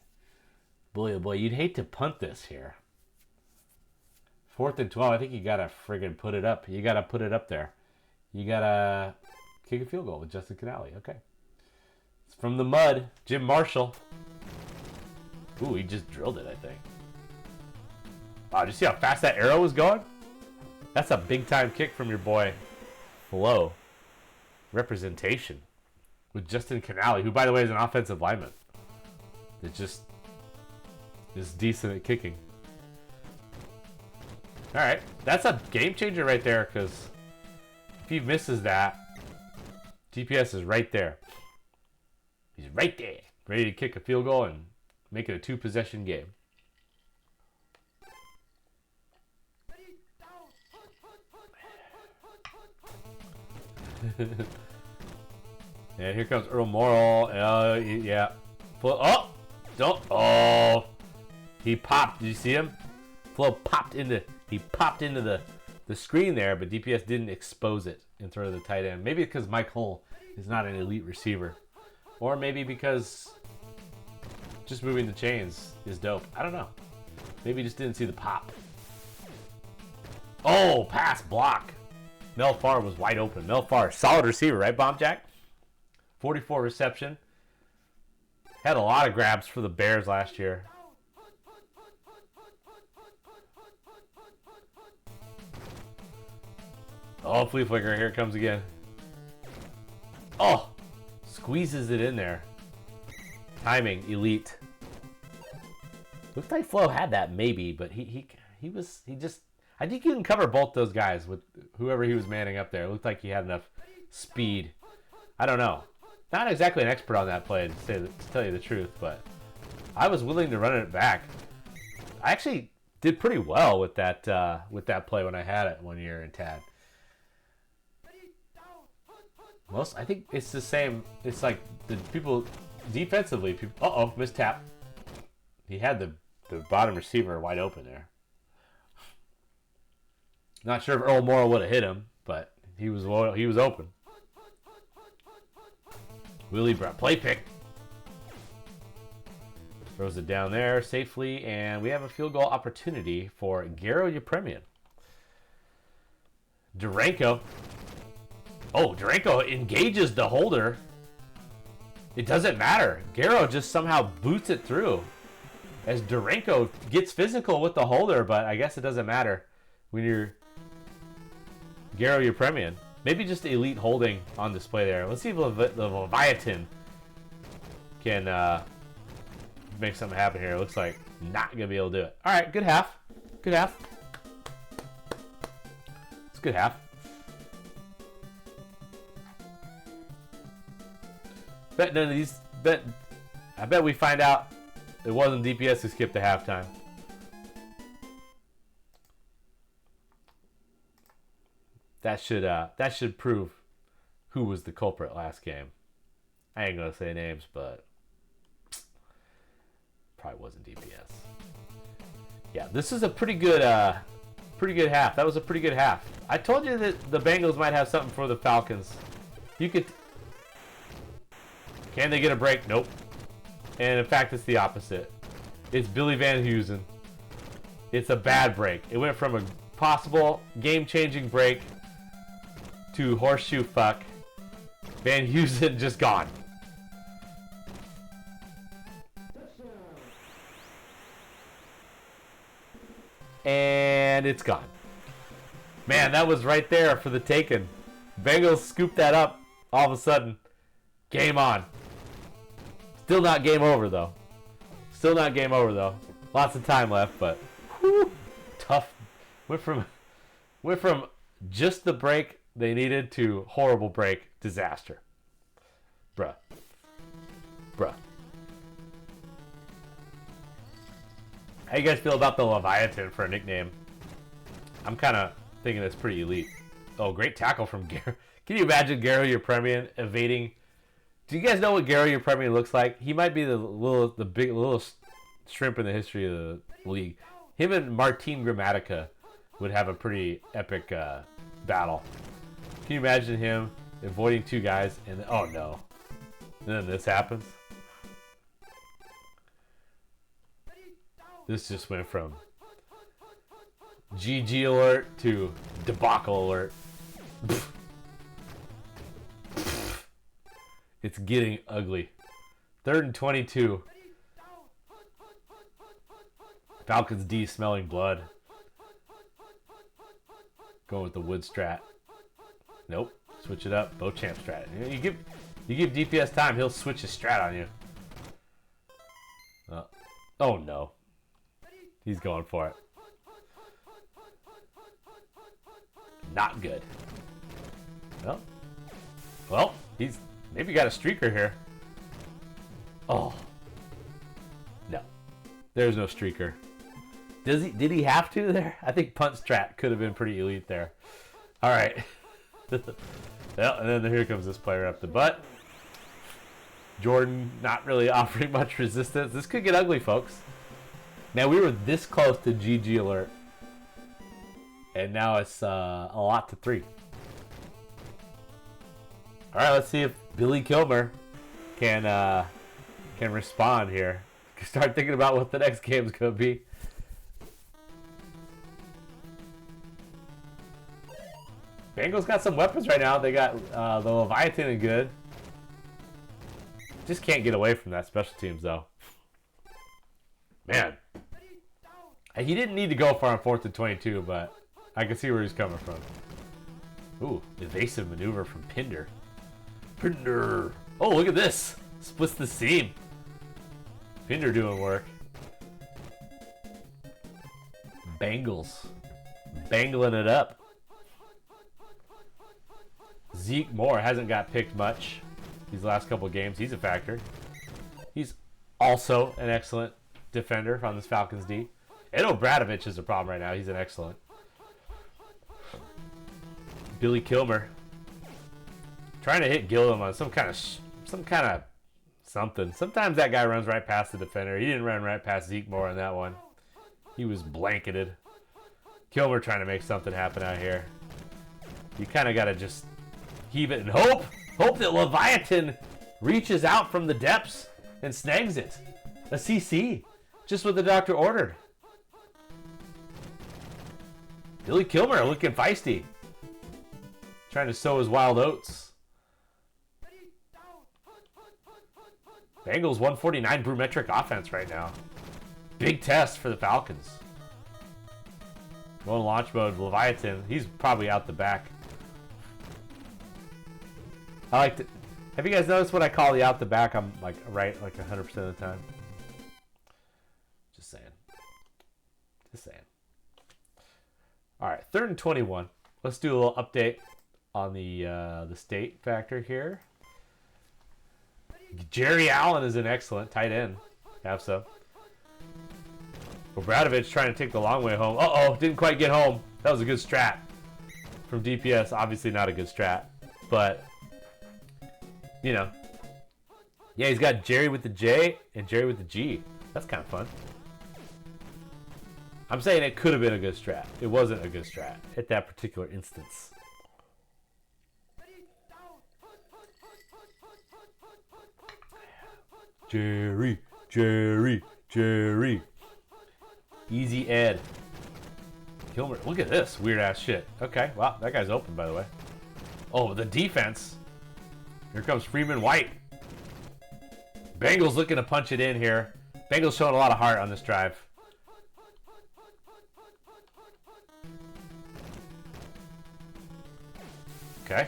Boy, oh boy, you'd hate to punt this here. 4th and 12. I think you gotta friggin' put it up. You gotta put it up there. You gotta kick a field goal with Justin Canali. Okay. It's from the mud. Jim Marshall. Ooh, he just drilled it, I think. Wow, did you see how fast that arrow was going? That's a big-time kick from your boy, Flo. Representation with Justin Canali, who, by the way, is an offensive lineman. It just is decent at kicking. All right, that's a game changer right there, because if he misses that, DPS is right there. He's right there, ready to kick a field goal and make it a 2-possession game. And here comes Earl Morrall. Yeah. Oh! Don't. Oh! He popped. Did you see him? Flo popped into. He popped into the screen there, but DPS didn't expose it and throw to the tight end. Maybe because Mike Hull is not an elite receiver, or maybe because just moving the chains is dope. I don't know. Maybe he just didn't see the pop. Oh, pass block. Mel Farr was wide open. Mel Farr, solid receiver, right, Bomb Jack? 44 reception. Had a lot of grabs for the Bears last year. Oh, flea flicker, here it comes again. Oh, squeezes it in there. Timing, elite. Looked like Flo had that maybe, but he just, I think you can cover both those guys with whoever he was manning up there. It looked like he had enough speed. I don't know. Not exactly an expert on that play, to tell you the truth, but I was willing to run it back. I actually did pretty well with that play when I had it one year in TAD. I think it's the same. It's like the people defensively. Missed tap. He had the bottom receiver wide open there. Not sure if Earl Morrall would have hit him, but he was open. Willie Brown, play pick. Throws it down there safely, and we have a field goal opportunity for Garo Yepremian. Duranko. Oh, Duranko engages the holder. It doesn't matter. Garo just somehow boots it through. As Duranko gets physical with the holder, but I guess it doesn't matter when you're Garo Yepremian. Maybe just elite holding on display there. Let's see if the Leviathan can make something happen here. It looks like not going to be able to do it. All right, good half. Good half. It's a good half. Bet none of these. I bet we find out it wasn't DPS who skipped the halftime. That should prove who was the culprit last game. I ain't gonna say names, but probably wasn't DPS. Yeah, this is a pretty good half. That was a pretty good half. I told you that the Bengals might have something for the Falcons. You could. Can they get a break? Nope. And in fact, it's the opposite. It's Billy Van Heusen. It's a bad break. It went from a possible game-changing break to horseshoe fuck. Van Heusen just gone. And it's gone. Man, that was right there for the taking. Bengals scooped that up all of a sudden. Game on. Still not game over, though. Still not game over, though. Lots of time left, but whew, tough. Went from just the break they needed to horrible break disaster. Bruh. How you guys feel about the Leviathan for a nickname? I'm kind of thinking it's pretty elite. Oh, great tackle from Garo. Can you imagine Garo Yepremian evading? Do you guys know what Garo Yepremian looks like? He might be the little shrimp in the history of the league. Him and Martin Gramatica would have a pretty epic battle. Can you imagine him avoiding two guys and oh no, and then this happens? This just went from GG alert to debacle alert. It's getting ugly. 3rd and 22. Falcons D smelling blood. Going with the wood strat. Nope. Switch it up. Beauchamp strat. You give DPS time, he'll switch his strat on you. Oh no. He's going for it. Not good. Well, he's maybe got a streaker here. Oh. No. There's no streaker. Did he have to there? I think punt strat could have been pretty elite there. All right. Well, and then here comes this player up the butt. Jordan not really offering much resistance. This could get ugly, folks. Now, we were this close to GG alert. And now it's a lot to 3. All right, let's see if Billy Kilmer can respond here. Start thinking about what the next game's going to be. Bengals got some weapons right now. They got the Leviathan and good. Just can't get away from that special teams, though. Man. He didn't need to go far on 4th and 22, but I can see where he's coming from. Ooh, evasive maneuver from Pinder. Pinder. Oh, look at this. Splits the seam. Pinder doing work. Bengals. Bangling it up. Zeke Moore hasn't got picked much these last couple of games. He's a factor. He's also an excellent defender on this Falcons D. Edo Bradovich is a problem right now. He's an excellent. Billy Kilmer trying to hit Gillum on some kind of something. Sometimes that guy runs right past the defender. He didn't run right past Zeke Moore on that one. He was blanketed. Kilmer trying to make something happen out here. You kind of got to just heave it and hope that Leviathan reaches out from the depths and snags it. A CC, just what the doctor ordered. Billy Kilmer looking feisty. Trying to sow his wild oats. Bengals 149 Brumetric offense right now. Big test for the Falcons. Going launch mode, Leviathan. He's probably out the back. I like to. Have you guys noticed what I call the out the back? I'm like right like 100% of the time. Just saying. Just saying. All right, 3rd and 21. Let's do a little update on the state factor here. Jerry Allen is an excellent tight end. Have some. Obradovich trying to take the long way home. Uh-oh, didn't quite get home. That was a good strat from DPS. Obviously not a good strat, but, you know. Yeah, he's got Jerry with the J and Jerry with the G. That's kind of fun. I'm saying it could have been a good strat. It wasn't a good strat at that particular instance. Jerry, Jerry, Jerry. Easy Ed. Kilmer, look at this weird ass shit. Okay, wow, that guy's open, by the way. Oh, the defense. Here comes Freeman White. Bengals looking to punch it in here. Bengals showing a lot of heart on this drive. Okay.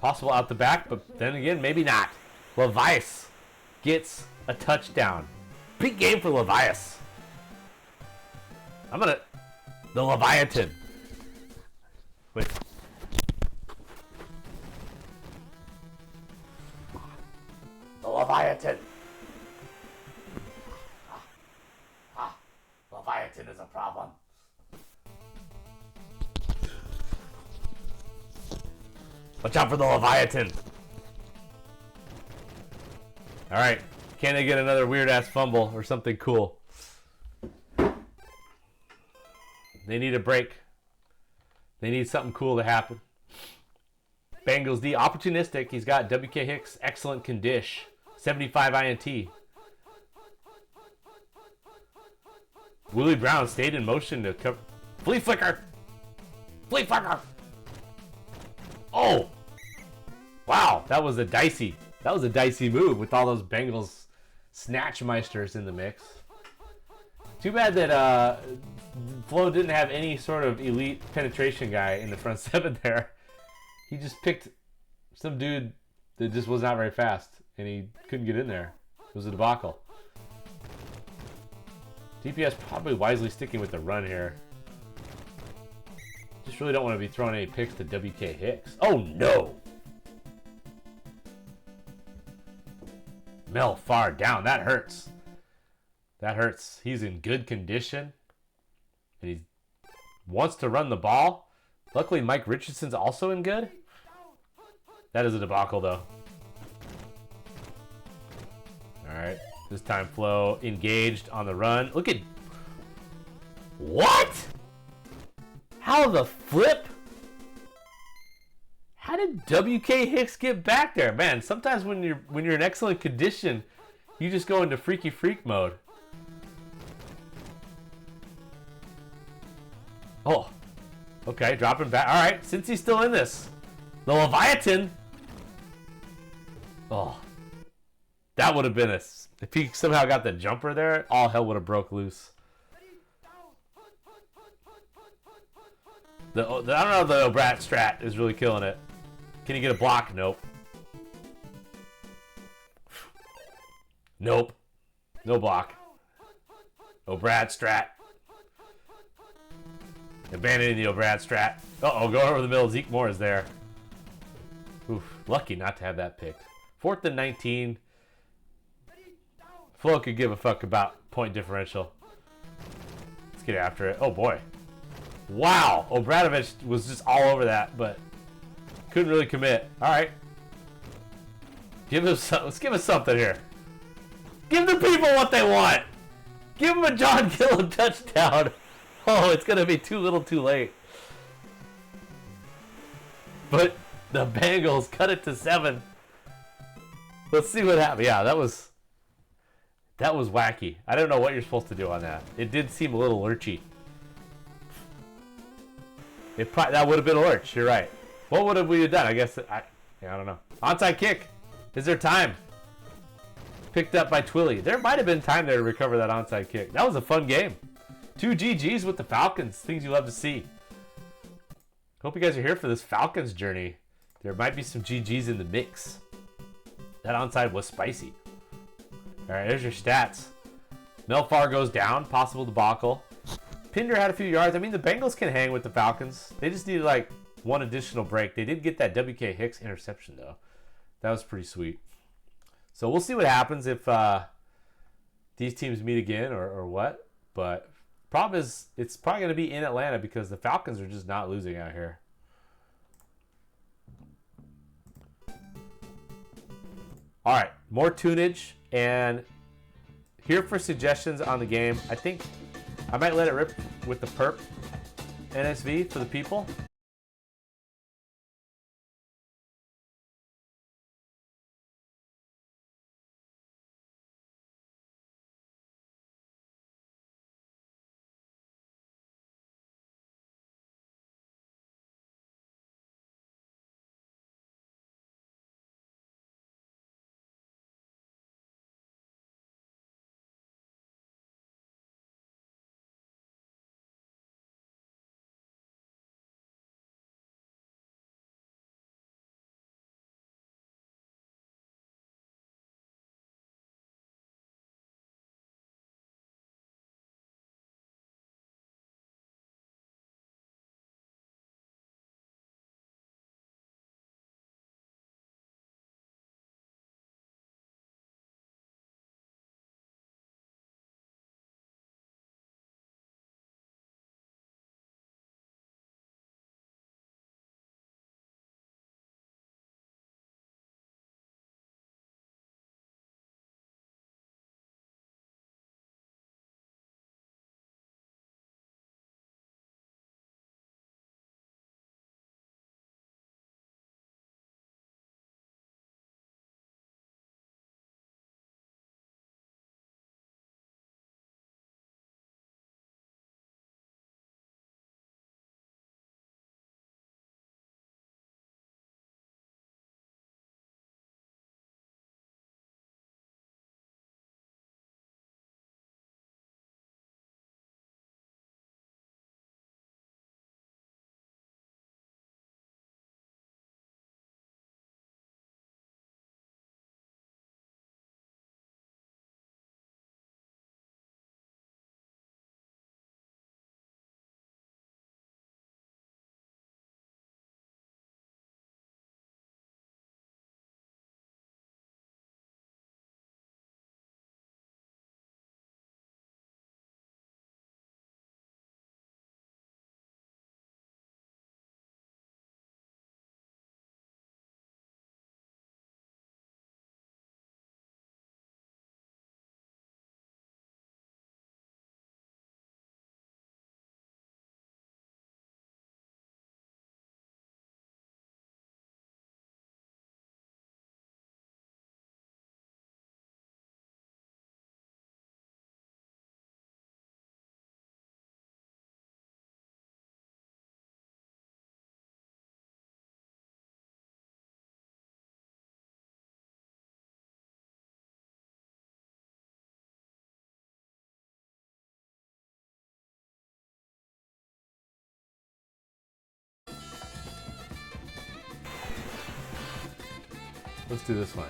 Possible out the back, but then again, maybe not. Levias gets a touchdown. Big game for Levias. The Leviathan. Wait. The Leviathan. Leviathan is a problem. Watch out for the Leviathan. All right. Can they get another weird-ass fumble or something cool? They need a break. They need something cool to happen. Bengals D, opportunistic. He's got WK Hicks, excellent condition. 75 INT. Willie Brown stayed in motion to cover. Flea flicker! Flea flicker! Oh! Wow, that was a dicey move with all those Bengals snatchmeisters in the mix. Too bad that Flo didn't have any sort of elite penetration guy in the front seven there. He just picked some dude that just was not very fast, and he couldn't get in there. It was a debacle. DPS probably wisely sticking with the run here. Just really don't want to be throwing any picks to WK Hicks. Oh no! Mel far down. That hurts. That hurts. He's in good condition. And he wants to run the ball. Luckily, Mike Richardson's also in good. That is a debacle, though. All right. This time, Flo engaged on the run. Look at... What? How the flip? How did WK Hicks get back there? Man, sometimes when you're in excellent condition, you just go into freaky freak mode. Oh. Okay, dropping back. All right, since he's still in this. The Leviathan. Oh. That would have been a... If he somehow got the jumper there, all hell would have broke loose. I don't know if the Obrat strat is really killing it. Can he get a block? Nope. Nope. No block. Obrat strat. Abandoning the O'Brad strat. Uh-oh, going over the middle. Zeke Moore is there. Oof, lucky not to have that picked. 4th and 19. Flo could give a fuck about point differential. Let's get after it. Oh, boy. Wow. Obradovich was just all over that, but couldn't really commit. All right. Let's give us something here. Give the people what they want. Give them a John Gillum touchdown. Oh, it's going to be too little too late. But the Bengals cut it to 7. Let's see what happens. Yeah, that was wacky. I don't know what you're supposed to do on that. It did seem a little lurchy. That would have been a lurch. You're right. What would have we done? I guess I don't know. Onside kick. Is there time? Picked up by Twilly. There might have been time there to recover that onside kick. That was a fun game. 2 GGs with the Falcons. Things you love to see. Hope you guys are here for this Falcons journey. There might be some GGs in the mix. That onside was spicy. All right, there's your stats. Melfar goes down. Possible debacle. Pinder had a few yards. I mean, the Bengals can hang with the Falcons. They just needed like one additional break. They did get that WK Hicks interception, though. That was pretty sweet. So we'll see what happens if these teams meet again or what. But problem is, it's probably going to be in Atlanta because the Falcons are just not losing out here. All right, more tunage and here for suggestions on the game. I think I might let it rip with the perp NSV for the people. Let's do this one.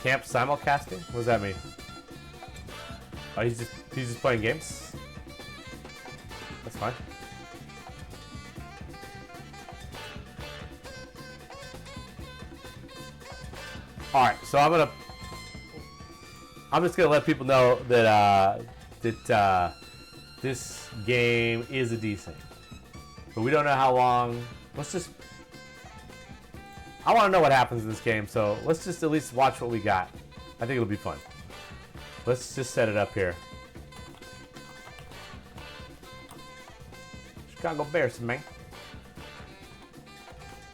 Camp simulcasting? What does that mean? Oh, he's just playing games? That's fine. Alright, so I'm just gonna let people know that this game is a decent. But we don't know how long. I want to know what happens in this game, so let's just at least watch what we got. I think it'll be fun. Let's just set it up here. Chicago Bears, man.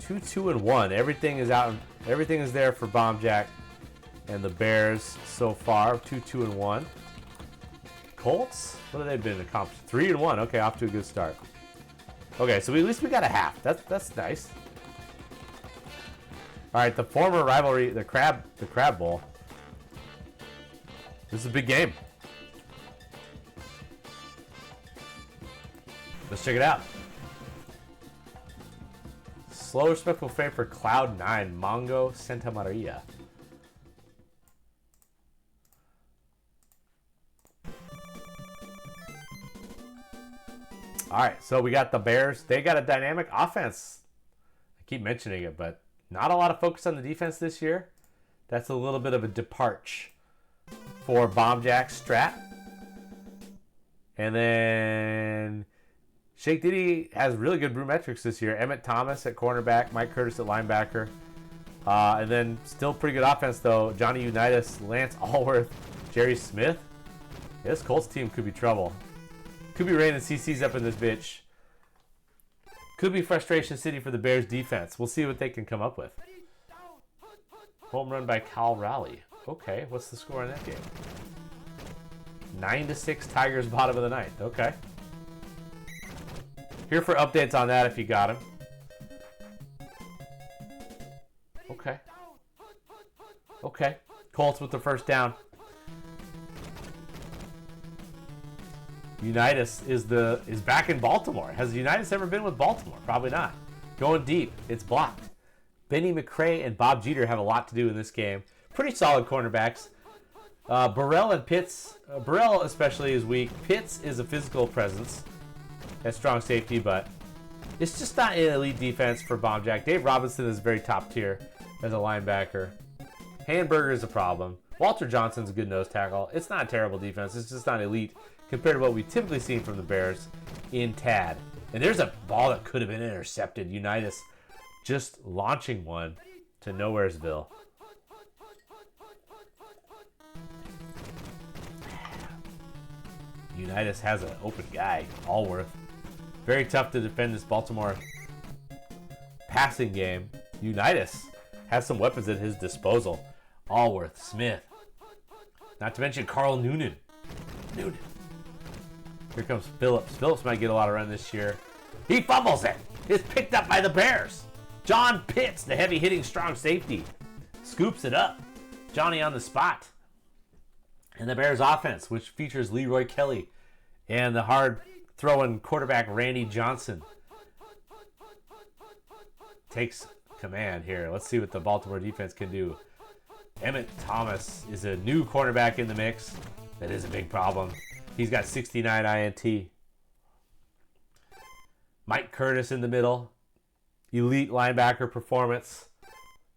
2-2-1. Everything is out. Everything is there for Bomb Jack and the Bears so far. 2-2-1. Colts? What have they been accomplished? 3-1. Okay, off to a good start. Okay, so at least we got a half. That's nice. All right, the former rivalry, the Crab Bowl. This is a big game. Let's check it out. Slow, respectful fame for Cloud9, Mongo Santa Maria. All right, so we got the Bears. They got a dynamic offense. I keep mentioning it, but not a lot of focus on the defense this year. That's a little bit of a departure for Bomb Jack's strat. And then Shake Diddy has really good brew metrics this year. Emmett Thomas at cornerback, Mike Curtis at linebacker. And then still pretty good offense, though. Johnny Unitas, Lance Allworth, Jerry Smith. Yeah, this Colts team could be trouble. Could be raining CCs up in this bitch. Could be frustration city for the Bears defense. We'll see what they can come up with. Home run by Cal Raleigh. Okay, what's the score in that game? 9-6 Tigers, bottom of the ninth. Okay. Here for updates on that if you got them. Okay. Okay. Colts with the first down. Unitas is back in Baltimore. Has Unitas ever been with Baltimore? Probably not. Going deep. It's blocked. Benny McRae and Bob Jeter have a lot to do in this game. Pretty solid cornerbacks. Burrell and Pitts. Burrell especially is weak. Pitts is a physical presence at strong safety, but it's just not an elite defense for Bomb Jack. Dave Robinson is very top tier as a linebacker. Hamburger is a problem. Walter Johnson's a good nose tackle. It's not a terrible defense. It's just not elite compared to what we've typically seen from the Bears in TAD. And there's a ball that could have been intercepted. Unitas just launching one to Nowheresville. Unitas has an open guy, Allworth. Very tough to defend this Baltimore passing game. Unitas has some weapons at his disposal. Allworth, Smith. Not to mention Carl Noonan. Here comes Phillips. Phillips might get a lot of run this year. He fumbles it. It's picked up by the Bears. John Pitts, the heavy-hitting strong safety, scoops it up. Johnny on the spot. And the Bears offense, which features Leroy Kelly and the hard-throwing quarterback Randy Johnson, takes command here. Let's see what the Baltimore defense can do. Emmett Thomas is a new cornerback in the mix. That is a big problem. He's got 69 INT. Mike Curtis in the middle. Elite linebacker performance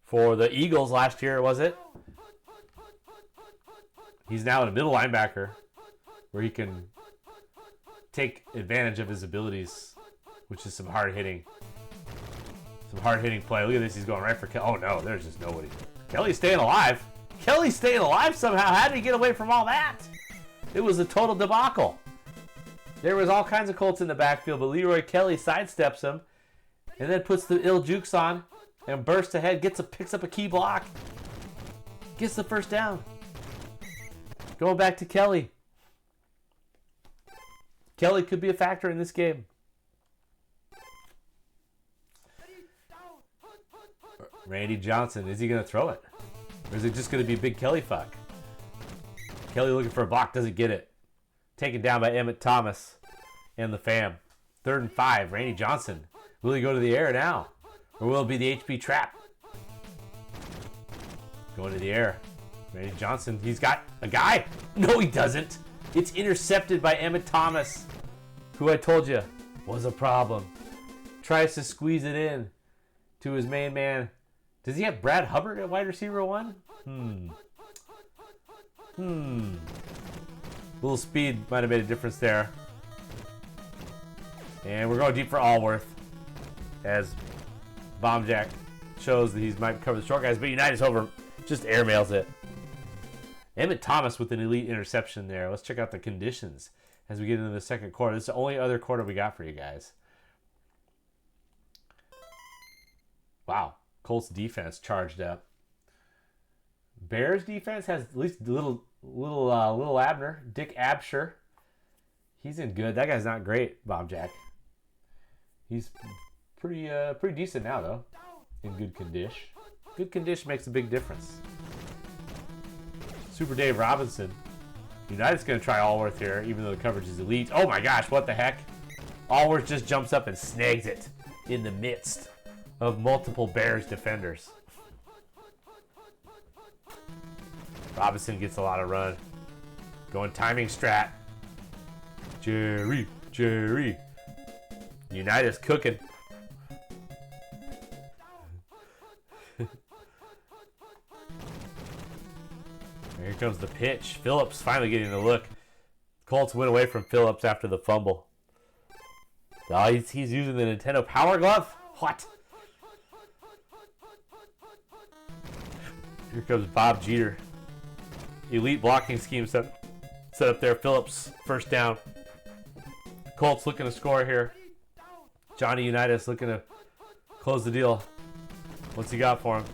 for the Eagles last year, was it? He's now a middle linebacker where he can take advantage of his abilities, which is some hard-hitting play. Look at this. He's going right for Kelly. Oh, no. There's just nobody. Kelly's staying alive. Kelly's staying alive somehow. How did he get away from all that? It was a total debacle. There was all kinds of Colts in the backfield, but Leroy Kelly sidesteps him and then puts the ill jukes on and bursts ahead, picks up a key block, gets the first down. Going back to Kelly. Kelly could be a factor in this game. Randy Johnson, is he going to throw it? Or is it just going to be big Kelly fuck? Kelly looking for a block, doesn't get it. Taken down by Emmett Thomas and the fam. 3rd and 5, Randy Johnson. Will he go to the air now? Or will it be the HP trap? Going to the air. Randy Johnson, he's got a guy. No, he doesn't. It's intercepted by Emmett Thomas, who I told you was a problem. Tries to squeeze it in to his main man. Does he have Brad Hubbard at wide receiver 1? Little speed might have made a difference there. And we're going deep for Allworth as Bombjack shows that he might cover the short guys, but Unitas over just airmails it. Emmett Thomas with an elite interception there. Let's check out the conditions as we get into the second quarter. This is the only other quarter we got for you guys. Wow. Colts defense charged up. Bears defense has at least little Abner, Dick Absher. He's in good. That guy's not great, Bombjack. He's pretty decent now though. In good condition. Good condition makes a big difference. Super Dave Robinson. United's going to try Allworth here, even though the coverage is elite. Oh my gosh, what the heck? Allworth just jumps up and snags it in the midst of multiple Bears defenders. Robinson gets a lot of run. Going timing strat. Jerry. United's cooking. Here comes the pitch. Phillips finally getting the look. Colts went away from Phillips after the fumble. Oh, he's using the Nintendo Power Glove? What? Here comes Bob Jeter. Elite blocking scheme set up there. Phillips, first down. Colts looking to score here. Johnny Unitas looking to close the deal. What's he got for him?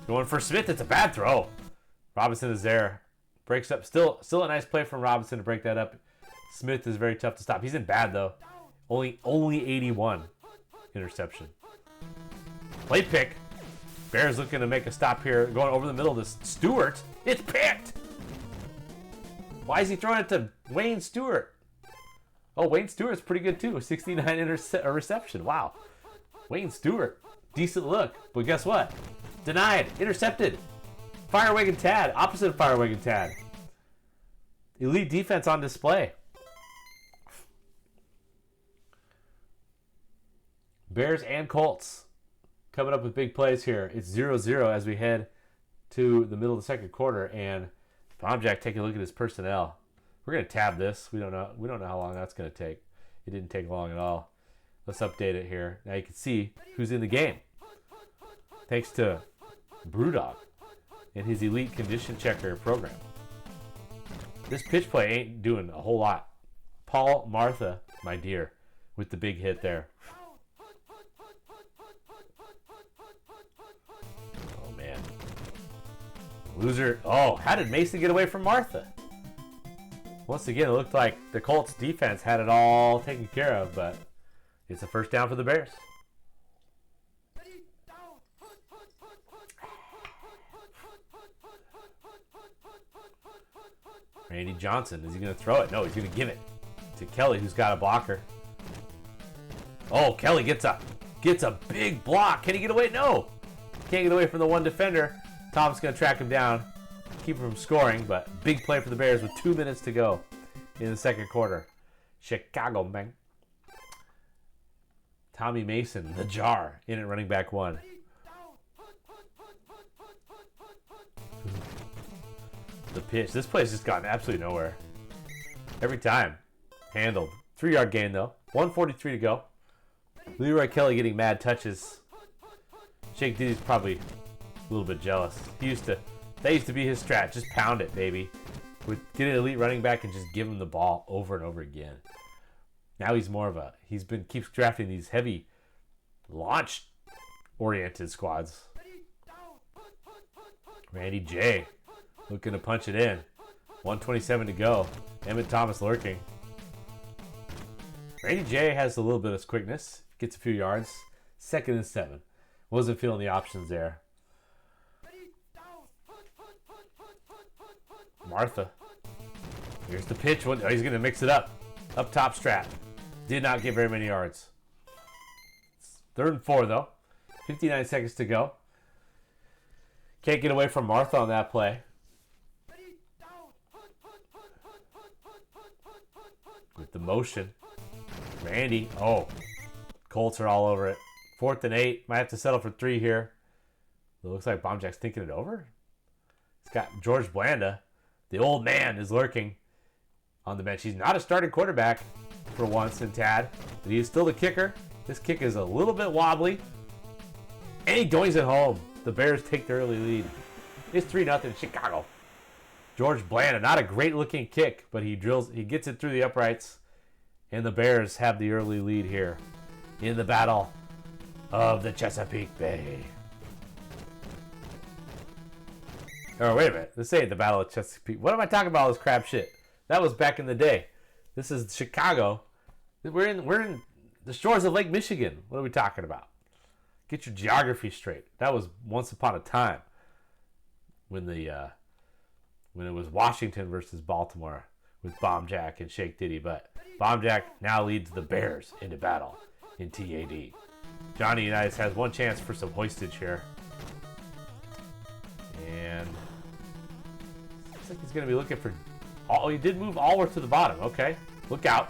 Going for Smith. It's a bad throw. Robinson is there. Breaks up. Still a nice play from Robinson to break that up. Smith is very tough to stop. He's in bad though. Only 81 interception. Play pick. Bears looking to make a stop here. Going over the middle to Stewart. It's picked. Why is he throwing it to Wayne Stewart? Oh, Wayne Stewart's pretty good too. 69 reception. Wow. Wayne Stewart. Decent look. But guess what? Denied. Intercepted. Firewagon Tad. Opposite of Firewagon Tad. Elite defense on display. Bears and Colts coming up with big plays here. It's 0-0 as we head to the middle of the second quarter. And Bombjack taking a look at his personnel. We're going to tab this. We don't know how long that's going to take. It didn't take long at all. Let's update it here. Now you can see who's in the game. Thanks to Brewdog and his elite condition checker program. This pitch play ain't doing a whole lot. Paul Martha, my dear, with the big hit there. Oh, man. Loser. Oh, how did Mason get away from Martha? Once again, it looked like the Colts defense had it all taken care of, but it's a first down for the Bears. Randy Johnson, is he going to throw it? No, he's going to give it to Kelly, who's got a blocker. Oh, Kelly gets a big block. Can he get away? No. Can't get away from the one defender. Tom's going to track him down, keep him from scoring, but big play for the Bears with 2 minutes to go in the second quarter. Chicago, man. Tommy Mason, the jar, in at running back 1. The pitch. This play's just gotten absolutely nowhere. Every time. Handled. 3-yard gain, though. 1:43 to go. Leroy Kelly getting mad touches. Shake Diddy's probably a little bit jealous. That used to be his strat. Just pound it, baby. With get an elite running back and just give him the ball over and over again. Now he's more of keeps drafting these heavy launch-oriented squads. Randy J. looking to punch it in. 1:27 to go. Emmett Thomas lurking. Randy J has a little bit of quickness. Gets a few yards. 2nd and 7. Wasn't feeling the options there. Martha. Here's the pitch. Oh, he's going to mix it up. Up top strap. Did not get very many yards. 3rd and 4, though. 59 seconds to go. Can't get away from Martha on that play. With the motion. Randy. Oh. Colts are all over it. 4th and 8. Might have to settle for 3 here. It looks like Bombjack's thinking it over. He's got George Blanda. The old man is lurking on the bench. He's not a starting quarterback for once in Tad, but he is still the kicker. This kick is a little bit wobbly. And he doings it home. The Bears take the early lead. It's 3-0 Chicago. George Blanda, not a great looking kick, but he gets it through the uprights. And the Bears have the early lead here in the battle of the Chesapeake Bay. Oh, wait a minute. This ain't the Battle of Chesapeake. What am I talking about all this crap shit? That was back in the day. This is Chicago. We're in the shores of Lake Michigan. What are we talking about? Get your geography straight. That was once upon a time when it was Washington versus Baltimore with Bombjack and Shake Diddy. But Bombjack now leads the Bears into battle in TAD. Johnny Unitas has one chance for some hoistage here. And looks like he's going to be looking for... Oh, he did move Allworth to the bottom. Okay. Look out.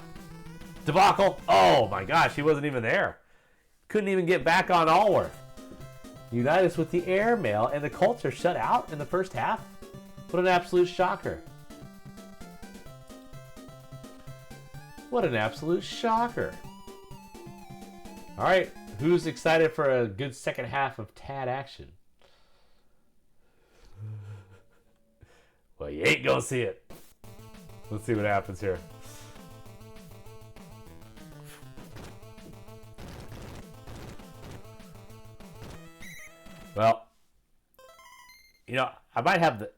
Debacle. Oh, my gosh. He wasn't even there. Couldn't even get back on Allworth. Unitas with the airmail, and the Colts are shut out in the first half. What an absolute shocker. What an absolute shocker. All right. Who's excited for a good second half of Tad action? Well, you ain't gonna see it. Let's see what happens here. Well, you know, I might have the...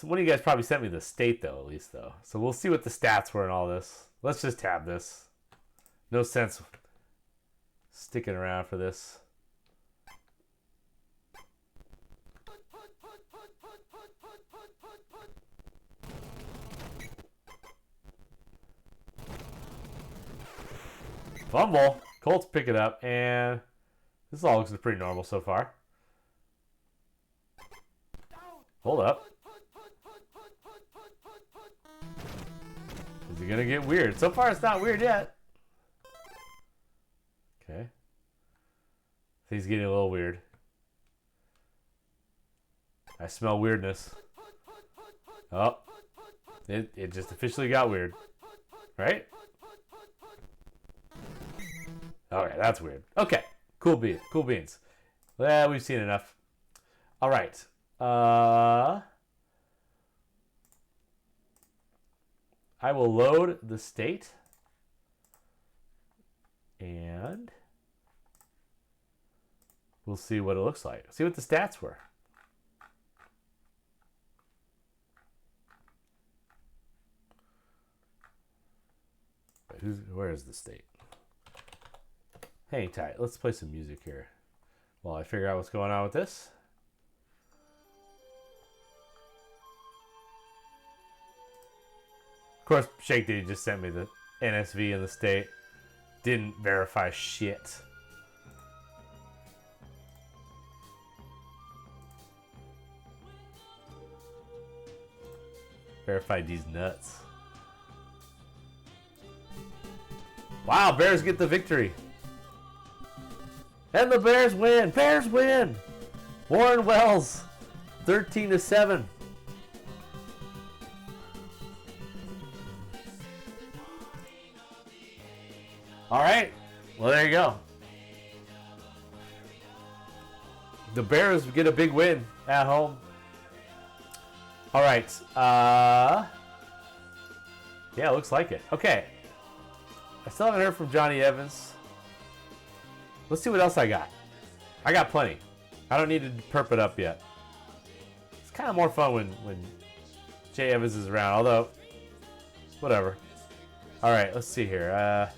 One of you guys probably sent me the state, though, at least, though. So we'll see what the stats were and all this. Let's just tab this. No sense sticking around for this. Fumble. Colts pick it up, and this all looks pretty normal so far. Hold up. Is it going to get weird? So far, it's not weird yet. Okay. He's getting a little weird. I smell weirdness. Oh. It just officially got weird. Right? Okay, that's weird. Okay. Cool beans. Well, we've seen enough. All right. I will load the state. And we'll see what it looks like. See what the stats were. Where is the state? Hang tight. Let's play some music here while I figure out what's going on with this. Of course, Shake Diddy just sent me the NSV in the state. Didn't verify shit. Verified these nuts. Wow, Bears get the victory. And the Bears win. Bears win. Warren Wells, 13-7. All right. Well, there you go. The Bears get a big win at home. All right. Yeah, looks like it. Okay. I still haven't heard from Johnny Evans. Let's see what else I got. I got plenty. I don't need to perp it up yet. It's kind of more fun when Jay Evans is around, although, whatever. All right, let's see here.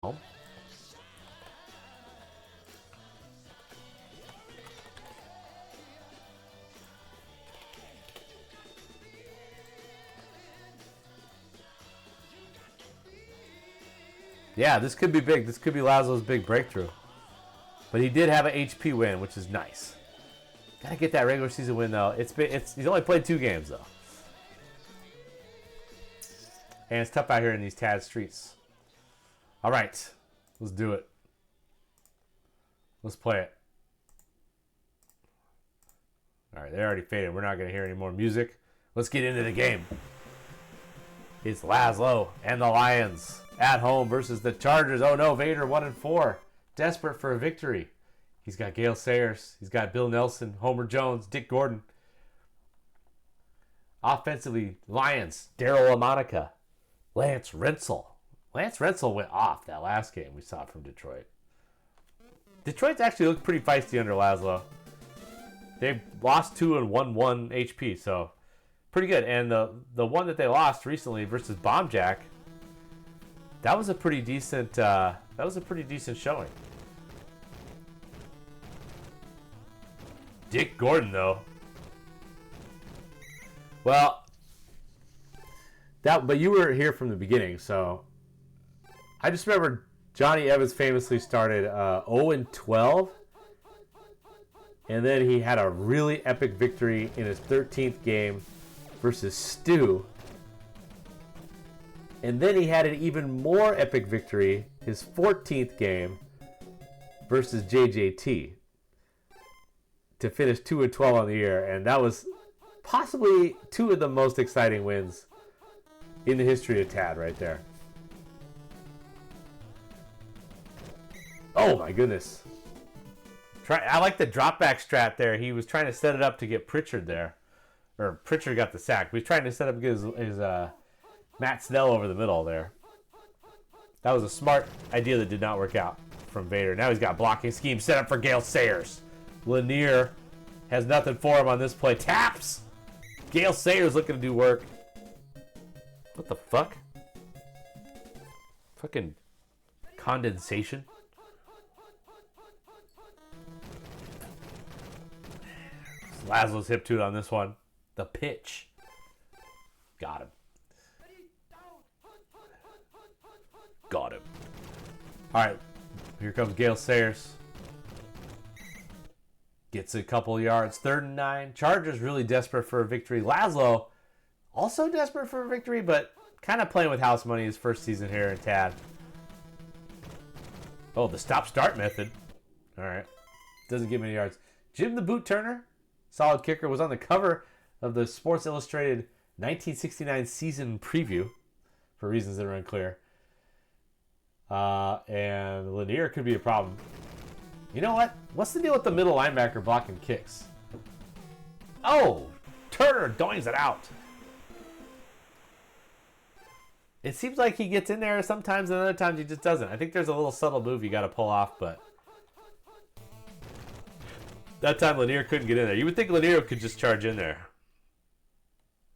home. Yeah, this could be big. This could be Laszlo's big breakthrough. But he did have an HP win, which is nice. Gotta get that regular season win though. He's only played 2 games though. And it's tough out here in these tad streets. All right, let's do it. Let's play it. All right, they already faded. We're not gonna hear any more music. Let's get into the game. It's Laszlo and the Lions at home versus the Chargers. Oh no, Vader 1-4. Desperate for a victory. He's got Gale Sayers. He's got Bill Nelson, Homer Jones, Dick Gordon. Offensively, Lions, Daryl LaMonica, Lance Rensel. Lance Rensel went off that last game we saw from Detroit. Detroit's actually looked pretty feisty under Laszlo. They lost 2 and won 1 HP, so pretty good. And the one that they lost recently versus Bomb Jack, that was a pretty decent showing. Dick Gordon, though. Well, but you were here from the beginning, so I just remember Johnny Evans famously started 0-12, and then he had a really epic victory in his 13th game versus Stu, and then he had an even more epic victory his 14th game versus JJT to finish 2-12 on the year, and that was possibly 2 of the most exciting wins in the history of Tad right there. Oh my goodness. I like the drop back strat there. He was trying to set it up to get Pritchard there. Or Pritchard got the sack. He was trying to set up to get his Matt Snell over the middle there. That was a smart idea that did not work out from Vader. Now he's got blocking scheme set up for Gale Sayers. Lanier has nothing for him on this play. Taps! Gale Sayers looking to do work. What the fuck? Fucking condensation. Laszlo's hip to it on this one. The pitch. Got him. Got him. All right. Here comes Gale Sayers. Gets a couple yards. 3rd and 9. Chargers really desperate for a victory. Laszlo also desperate for a victory, but kind of playing with house money his first season here in Tad. Oh, the stop-start method. All right. Doesn't give many yards. Jim the Boot Turner, solid kicker, was on the cover of the Sports Illustrated 1969 season preview for reasons that are unclear. And Lanier could be a problem. You know what? What's the deal with the middle linebacker blocking kicks? Oh! Turner doings it out. It seems like he gets in there sometimes and other times he just doesn't. I think there's a little subtle move you got to pull off, but that time Lanier couldn't get in there. You would think Lanier could just charge in there.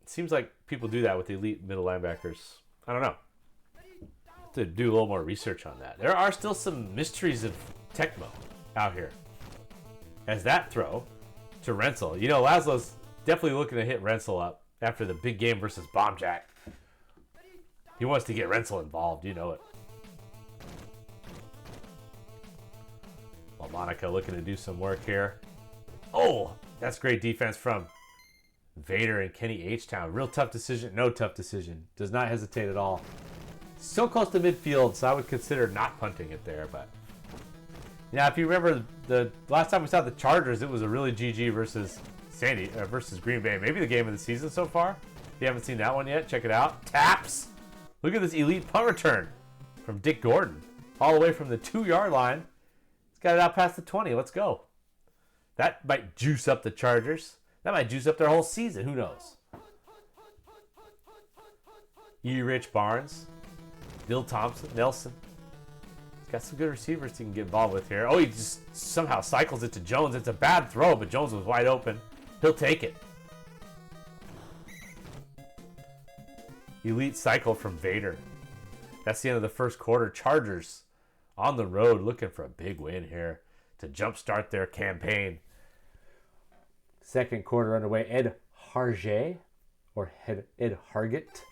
It seems like people do that with elite middle linebackers. I don't know. To do a little more research on that. There are still some mysteries of Tecmo out here. As that throw to Rensel. You know, Laszlo's definitely looking to hit Rensel up after the big game versus Bomb Jack. He wants to get Rensel involved, you know it. LaMonica looking to do some work here. Oh, that's great defense from Vader and Kenny H-Town. Real tough decision. No tough decision. Does not hesitate at all. So close to midfield, so I would consider not punting it there. But yeah, if you remember the last time we saw the Chargers, it was a really GG versus versus Green Bay. Maybe the game of the season so far. If you haven't seen that one yet, check it out. Taps. Look at this elite punt return from Dick Gordon, all the way from the 2-yard line. He's got it out past the 20. Let's go. That might juice up the Chargers. That might juice up their whole season. Who knows? E. Rich Barnes. Bill Thompson. Nelson. He's got some good receivers he can get involved with here. Oh, he just somehow cycles it to Jones. It's a bad throw, but Jones was wide open. He'll take it. Elite cycle from Vader. That's the end of the first quarter. Chargers on the road looking for a big win here to jumpstart their campaign. Second quarter underway. Ed Harget, or Ed Hargett.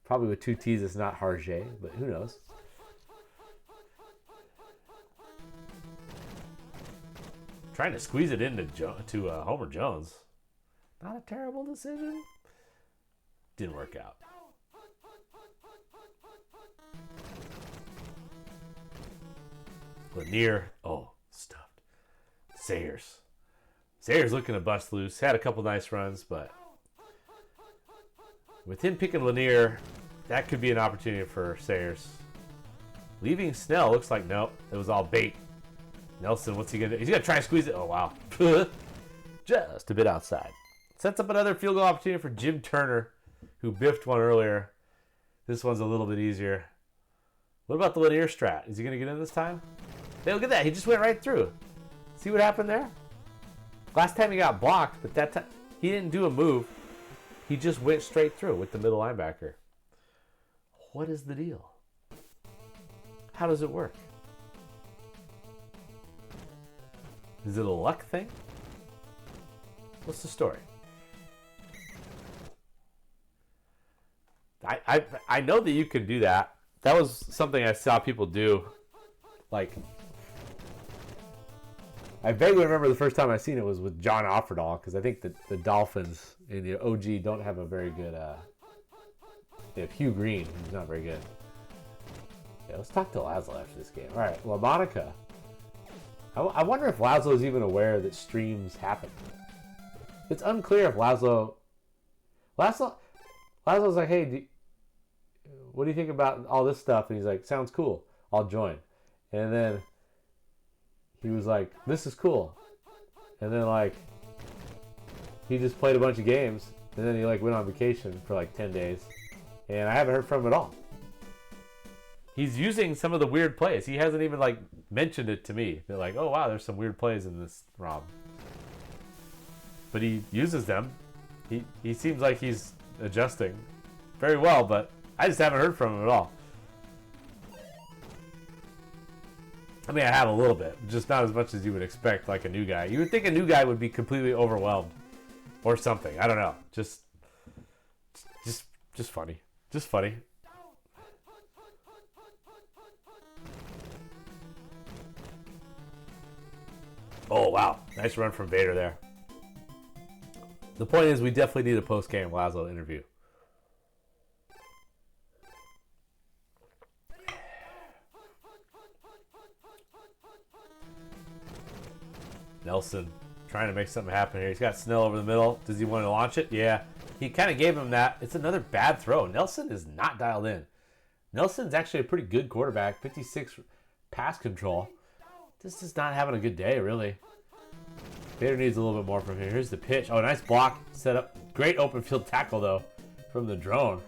Probably with two T's, it's not Harget, but who knows. Trying to squeeze it into Homer Jones. Not a terrible decision. Didn't work out. Lanier. Oh, stuffed. Sayers. Sayers looking to bust loose. Had a couple nice runs, but with him picking Lanier, that could be an opportunity for Sayers. Leaving Snell looks like nope. It was all bait. Nelson, what's he going to do? He's going to try and squeeze it. Oh, wow. Just a bit outside. Sets up another field goal opportunity for Jim Turner, who biffed one earlier. This one's a little bit easier. What about the Lanier strat? Is he going to get in this time? Hey, look at that. He just went right through. See what happened there? Last time he got blocked, but that time he didn't do a move. He just went straight through with the middle linebacker. What is the deal? How does it work? Is it a luck thing? What's the story? I know that you can do that. That was something I saw people do. Like, I vaguely remember the first time I seen it was with John Offerdahl, because I think that the Dolphins in the OG don't have a very good. They have Hugh Green, who's not very good. Yeah, let's talk to Laszlo after this game. All right, LaMonica. I wonder if Laszlo is even aware that streams happen. It's unclear if Laszlo's like, hey, what do you think about all this stuff? And he's like, sounds cool. I'll join. And then he was like, this is cool. And then like, he just played a bunch of games. And then he like went on vacation for like 10 days. And I haven't heard from him at all. He's using some of the weird plays. He hasn't even like mentioned it to me. They're like, oh wow, there's some weird plays in this ROM. But he uses them. He seems like he's adjusting very well, but I just haven't heard from him at all. I mean, I have a little bit, just not as much as you would expect, like a new guy. You would think a new guy would be completely overwhelmed or something. I don't know. Just funny. Just funny. Oh, wow. Nice run from Vader there. The point is, we definitely need a post-game Laszlo interview. Nelson trying to make something happen here. He's got Snell over the middle. Does he want to launch it? Yeah. He kind of gave him that. It's another bad throw. Nelson is not dialed in. Nelson's actually a pretty good quarterback. 56 pass control. This is not having a good day, really. Vader needs a little bit more from here. Here's the pitch. Oh, nice block. Set up. Great open field tackle, though, from the drone.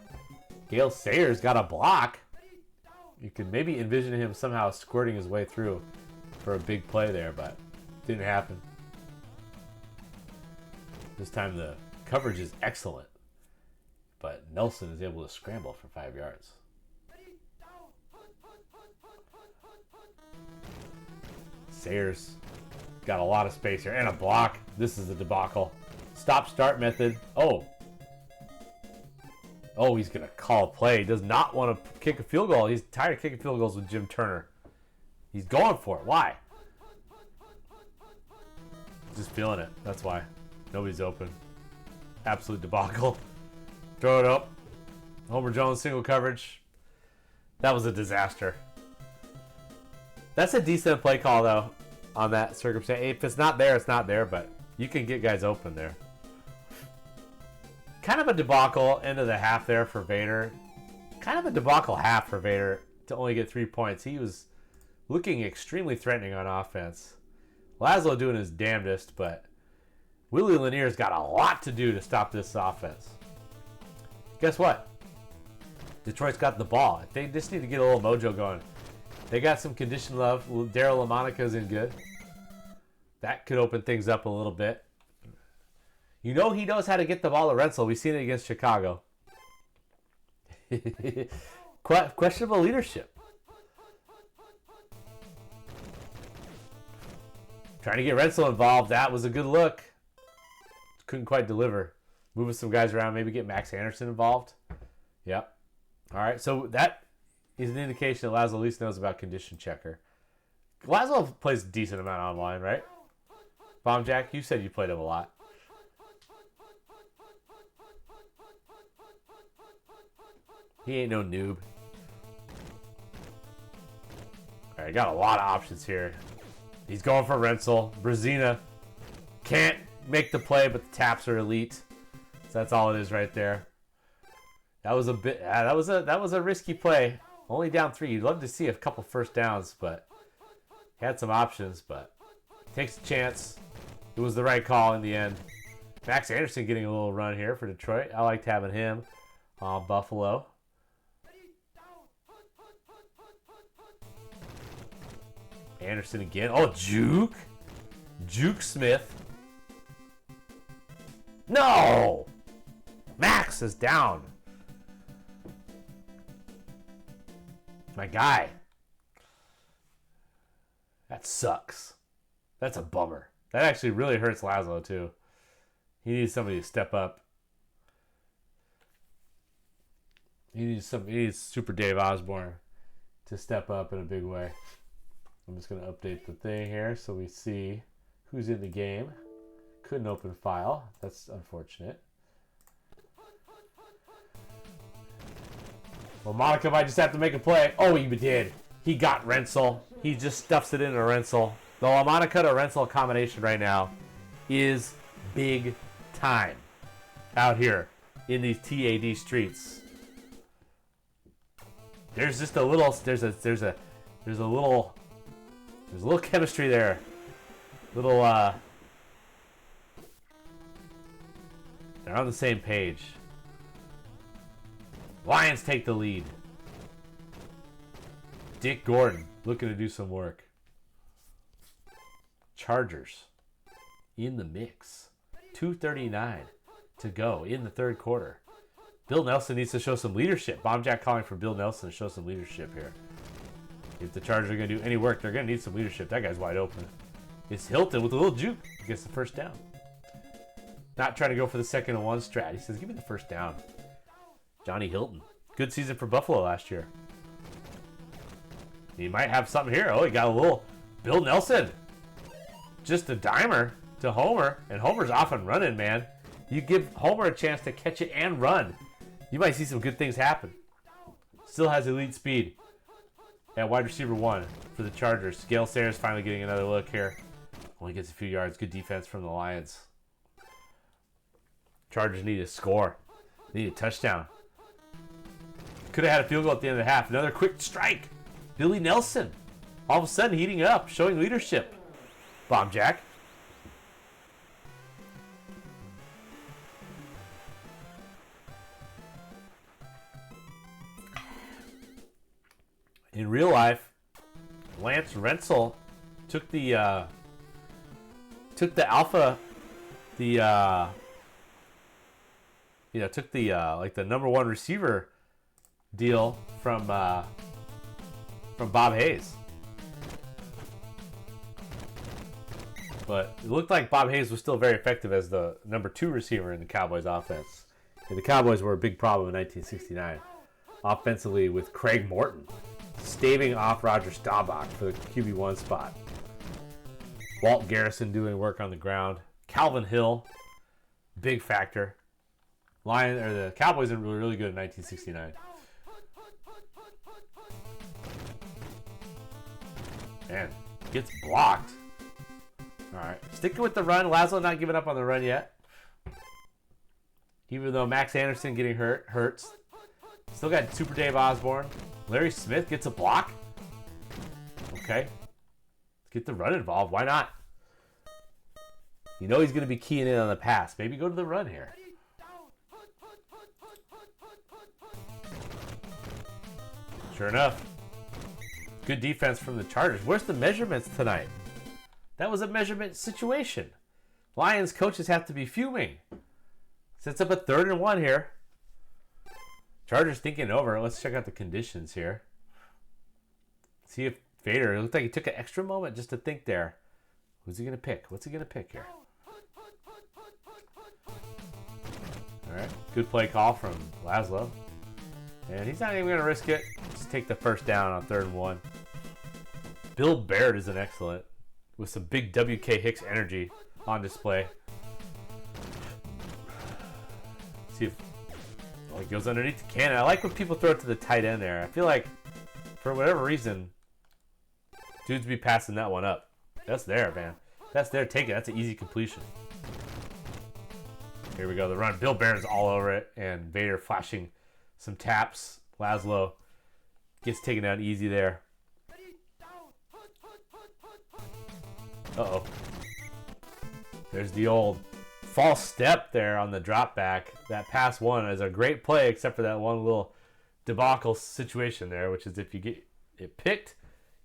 Gale Sayers got a block. You could maybe envision him somehow squirting his way through for a big play there, but didn't happen. This time the coverage is excellent, but Nelson is able to scramble for 5 yards. Sayers got a lot of space here and a block. This is a debacle. Stop-start method. Oh, he's going to call a play. He does not want to kick a field goal. He's tired of kicking field goals with Jim Turner. He's going for it. Why? Just feeling it. That's why. Nobody's open. Absolute debacle. Throw it up. Homer Jones single coverage. That was a disaster. That's a decent play call, though, on that circumstance. If it's not there, it's not there, but you can get guys open there. Kind of a debacle end of the half there for Vader. Kind of a debacle half for Vader to only get 3 points. He was looking extremely threatening on offense. Laszlo doing his damnedest, but Willie Lanier's got a lot to do to stop this offense. Guess what? Detroit's got the ball. They just need to get a little mojo going. They got some condition love. Daryl LaMonica's in good. That could open things up a little bit. You know he knows how to get the ball to Renzel. We've seen it against Chicago. Questionable leadership. Trying to get Renzel involved. That was a good look. Couldn't quite deliver. Moving some guys around. Maybe get Max Anderson involved. Yep. All right. So that is an indication that Laszlo at least knows about Condition Checker. Laszlo plays a decent amount online, right? Bomb Jack, you said you played him a lot. He ain't no noob. All right, got a lot of options here. He's going for Renzel. Brazina can't make the play, but the taps are elite. So that's all it is right there. That was a bit. That was a risky play. Only down 3. You'd love to see a couple first downs, but he had some options. But takes a chance. It was the right call in the end. Max Anderson getting a little run here for Detroit. I liked having him on Buffalo. Anderson again. Oh, Juke. Juke Smith. No! Max is down. My guy. That sucks. That's a bummer. That actually really hurts Laszlo, too. He needs somebody to step up. He needs Super Dave Osborne to step up in a big way. I'm just going to update the thing here so we see who's in the game. Couldn't open file. That's unfortunate. Well, Monica might just have to make a play. Oh, he did. He got Renzel. He just stuffs it into Renzel. The LaMonica to Renzel combination right now is big time out here in these TAD streets. There's just a little. There's a little chemistry there. Little. They're on the same page. Lions take the lead. Dick Gordon looking to do some work. Chargers in the mix. 2:39 to go in the third quarter. Bill Nelson needs to show some leadership. Bomb Jack calling for Bill Nelson to show some leadership here. If the Chargers are going to do any work, they're going to need some leadership. That guy's wide open. It's Hilton with a little juke. Gets the first down. Not trying to go for the 2nd and 1 strat. He says, give me the first down. Johnny Hilton. Good season for Buffalo last year. He might have something here. Oh, he got a little Bill Nelson. Just a dimer to Homer. And Homer's off and running, man. You give Homer a chance to catch it and run. You might see some good things happen. Still has elite speed. At wide receiver 1 for the Chargers. Gale Sayers finally getting another look here. Only gets a few yards. Good defense from the Lions. Chargers need a score. Need a touchdown. Could have had a field goal at the end of the half. Another quick strike. Billy Nelson. All of a sudden heating up. Showing leadership. Bomb Jack. In real life, Lance Renzel took the alpha, took the like the number 1 receiver deal from Bob Hayes. But it looked like Bob Hayes was still very effective as the number 2 receiver in the Cowboys offense. And the Cowboys were a big problem in 1969 offensively with Craig Morton staving off Roger Staubach for the QB1 spot. Walt Garrison doing work on the ground. Calvin Hill, big factor. The Cowboys are really good in 1969. Man, gets blocked. All right, sticking with the run. Laszlo not giving up on the run yet. Even though Max Anderson getting hurts. Still got Super Dave Osborne. Larry Smith gets a block. Okay. Let's get the run involved. Why not? You know he's going to be keying in on the pass. Maybe go to the run here. Sure enough. Good defense from the Chargers. Where's the measurements tonight? That was a measurement situation. Lions coaches have to be fuming. Sets up a 3rd and 1 here. Chargers thinking over. Let's check out the conditions here. See if Vader, it looked like he took an extra moment just to think there. Who's he gonna pick? What's he gonna pick here? All right, good play call from Laszlo, and he's not even gonna risk it. Just take the first down on 3rd and 1. Bill Baird is an excellent with some big WK Hicks energy on display. See if he goes underneath the cannon. I like when people throw it to the tight end there. I feel like for whatever reason, dudes be passing that one up. That's there, man. That's there. Take it. That's an easy completion. Here we go. The run. Bill Baird's all over it, and Vader flashing some taps. Laszlo gets taken down easy there. Uh-oh. There's the old false step there on the drop back. That pass one is a great play, except for that one little debacle situation there, which is if you get it picked,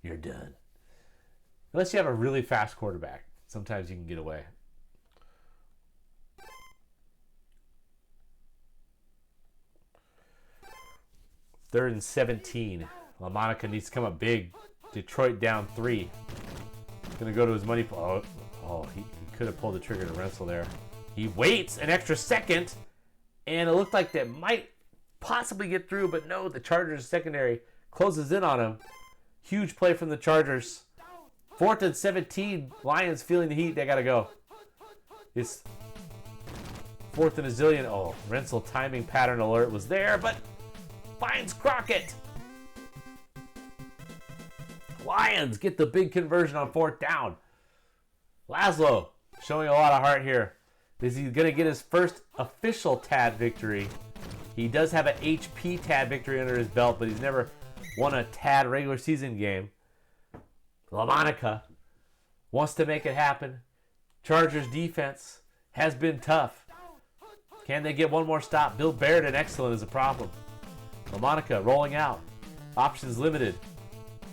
you're done. Unless you have a really fast quarterback. Sometimes you can get away. Third and 17. LaMonica needs to come up big. Detroit down 3. Gonna go to his money. He could have pulled the trigger to Renzel there. He waits an extra second, and it looked like that might possibly get through, but no, the Chargers secondary closes in on him. Huge play from the Chargers. 4th and 17. Lions feeling the heat. They gotta go. It's 4th and a zillion. Oh, Renzel timing pattern alert was there, but finds Crockett. Lions get the big conversion on 4th down. Laszlo showing a lot of heart here. Is he going to get his first official TAD victory? He does have an HP TAD victory under his belt, but he's never won a TAD regular season game. LaMonica wants to make it happen. Chargers defense has been tough. Can they get one more stop? Bill Baird and excellent is a problem. LaMonica rolling out. Options limited.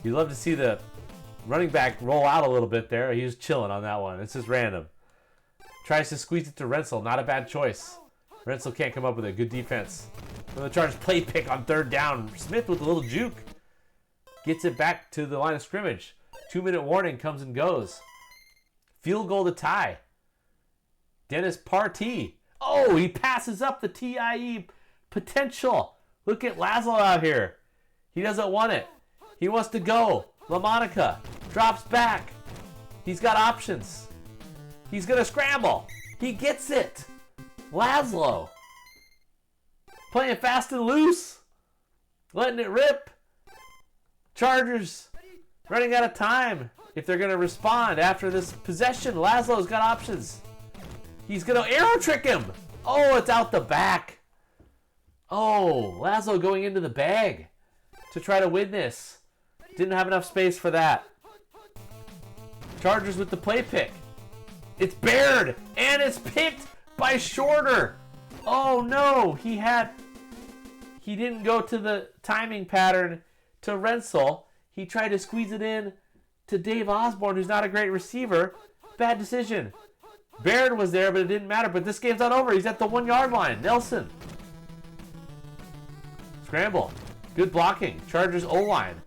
You'd love to see the running back roll out a little bit there. He was chilling on that one. It's just random. Tries to squeeze it to Renzel. Not a bad choice. Renzel can't come up with a good defense. The Chargers play pick on 3rd down. Smith with a little juke. Gets it back to the line of scrimmage. 2-minute warning comes and goes. Field goal to tie. Dennis Partee. Oh, he passes up the TIE potential. Look at Laszlo out here. He doesn't want it. He wants to go. LaMonica drops back. He's got options. He's going to scramble. He gets it. Laszlo playing fast and loose. Letting it rip. Chargers running out of time if they're going to respond after this possession. Laszlo's got options. He's going to arrow trick him. Oh, it's out the back. Oh, Laszlo going into the bag to try to win this. Didn't have enough space for that. Chargers with the play pick. It's Baird, and it's picked by Shorter. Oh no, he didn't go to the timing pattern to Renzel. He tried to squeeze it in to Dave Osborne, who's not a great receiver. Bad decision. Baird was there, but it didn't matter. But this game's not over. He's at the 1-yard line. Nelson. Scramble. Good blocking. Chargers O-line.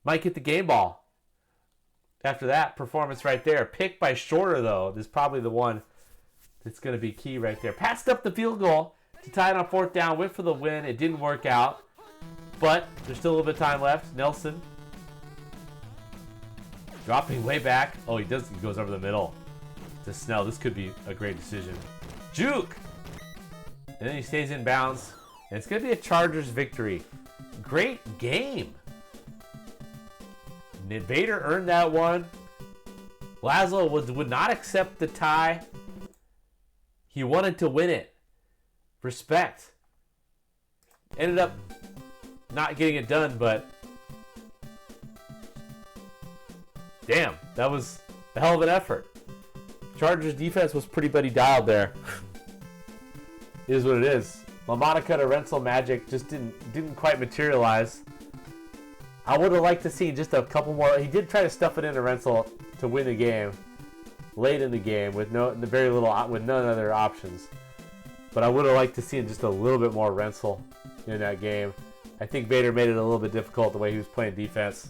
Might get the game ball. After that performance right there. Picked by Shorter, though. This is probably the one that's going to be key right there. Passed up the field goal to tie it on 4th down. Went for the win. It didn't work out. But there's still a little bit of time left. Nelson. Dropping way back. Oh, he does. He goes over the middle to Snell. This could be a great decision. Juke! And then he stays in bounds. And it's going to be a Chargers victory. Great game. Vader earned that one. Laszlo would not accept the tie. He wanted to win it. Respect. Ended up not getting it done, but damn, that was a hell of an effort. Chargers defense was pretty buddy dialed there. It is what it is. LaMonica to Renzel magic just didn't quite materialize. I would have liked to see just a couple more. He did try to stuff it into Renzel to win the game late in the game with none other options. But I would have liked to see just a little bit more Renzel in that game. I think Vader made it a little bit difficult the way he was playing defense.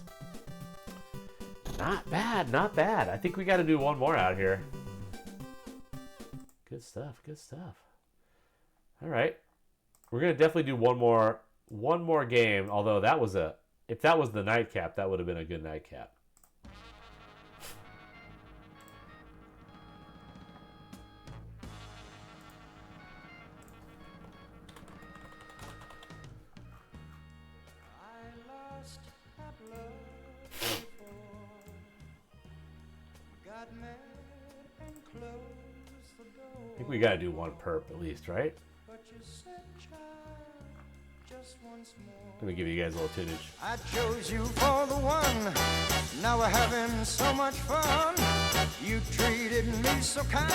Not bad, not bad. I think we got to do one more out here. Good stuff, good stuff. All right. We're going to definitely do one more game, although that was if that was the nightcap, that would have been a good nightcap. I think we got to do one perp at least, right? Let me give you guys a little tunage.
I chose you for the one. Now we're having so much fun. You treated me so kind.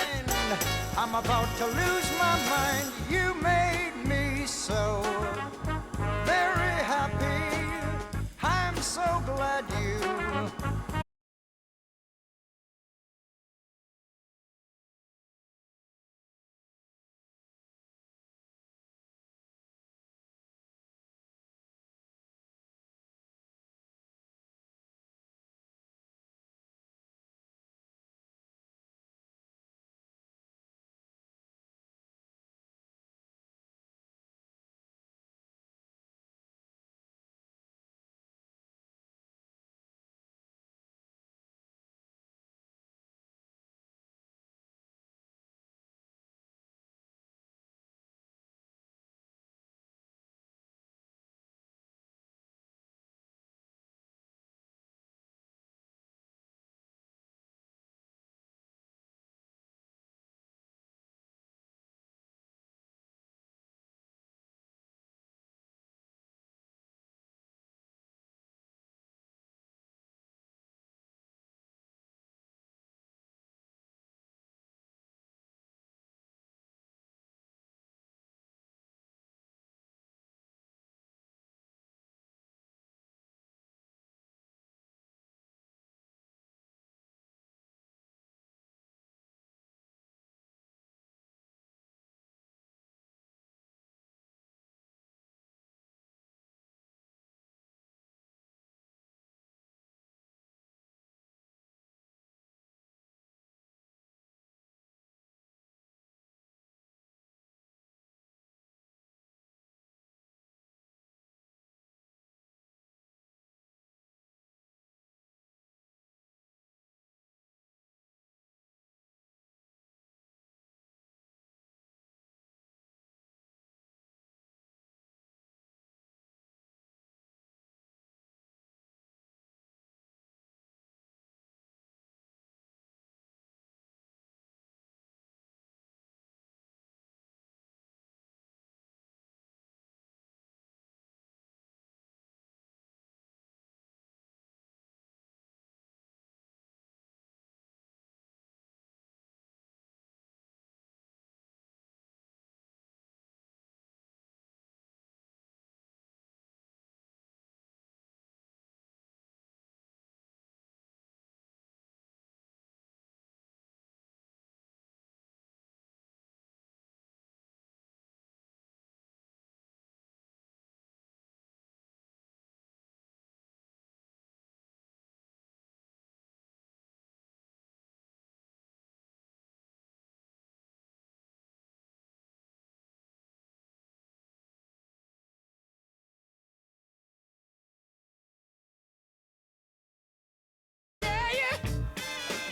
I'm about to lose my mind. You made me so very happy. I'm so glad you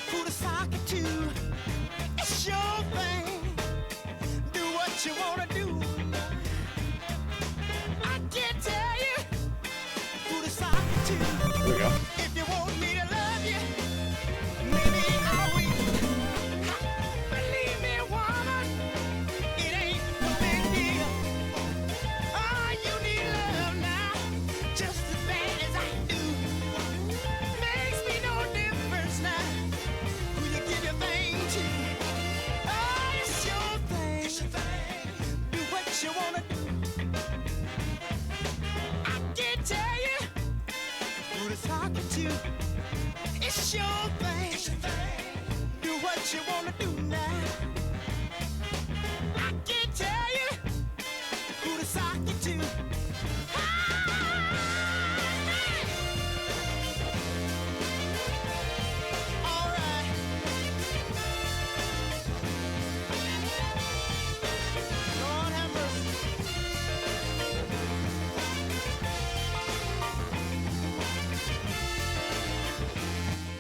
who to sock it to. It's your thing. Do what you wanna do. I can't tell you who to sock it to.
There we go.
If you want me to love you, maybe I will. Believe me, woman, it ain't no big deal. Oh, you need love now, just as bad as I do. Makes me no difference now who you give your thing to. Oh, it's your thing. It's your thing. Do what you wanna do. I can't tell you who to talk to. It's your thing. It's your thing. Do what you wanna do now. I can't tell you who to sock you to.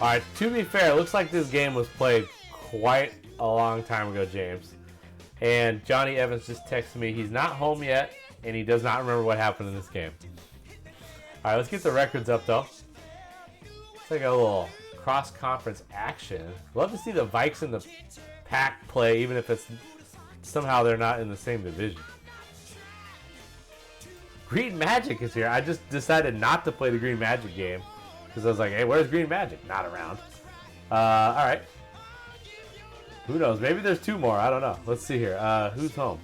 Alright, to be fair, it looks like this game was played quite a long time ago, James. And Johnny Evans just texted me he's not home yet, and he does not remember what happened in this game. Alright, let's get the records up, though. It's like a little cross-conference action. Love to see the Vikes and the Pack play, even if it's somehow they're not in the same division. Green Magic is here. I just decided not to play the Green Magic game because I was like, hey, where's Green Magic? Not around. All right. Who knows? Maybe there's two more. I don't know. Let's see here. Who's home?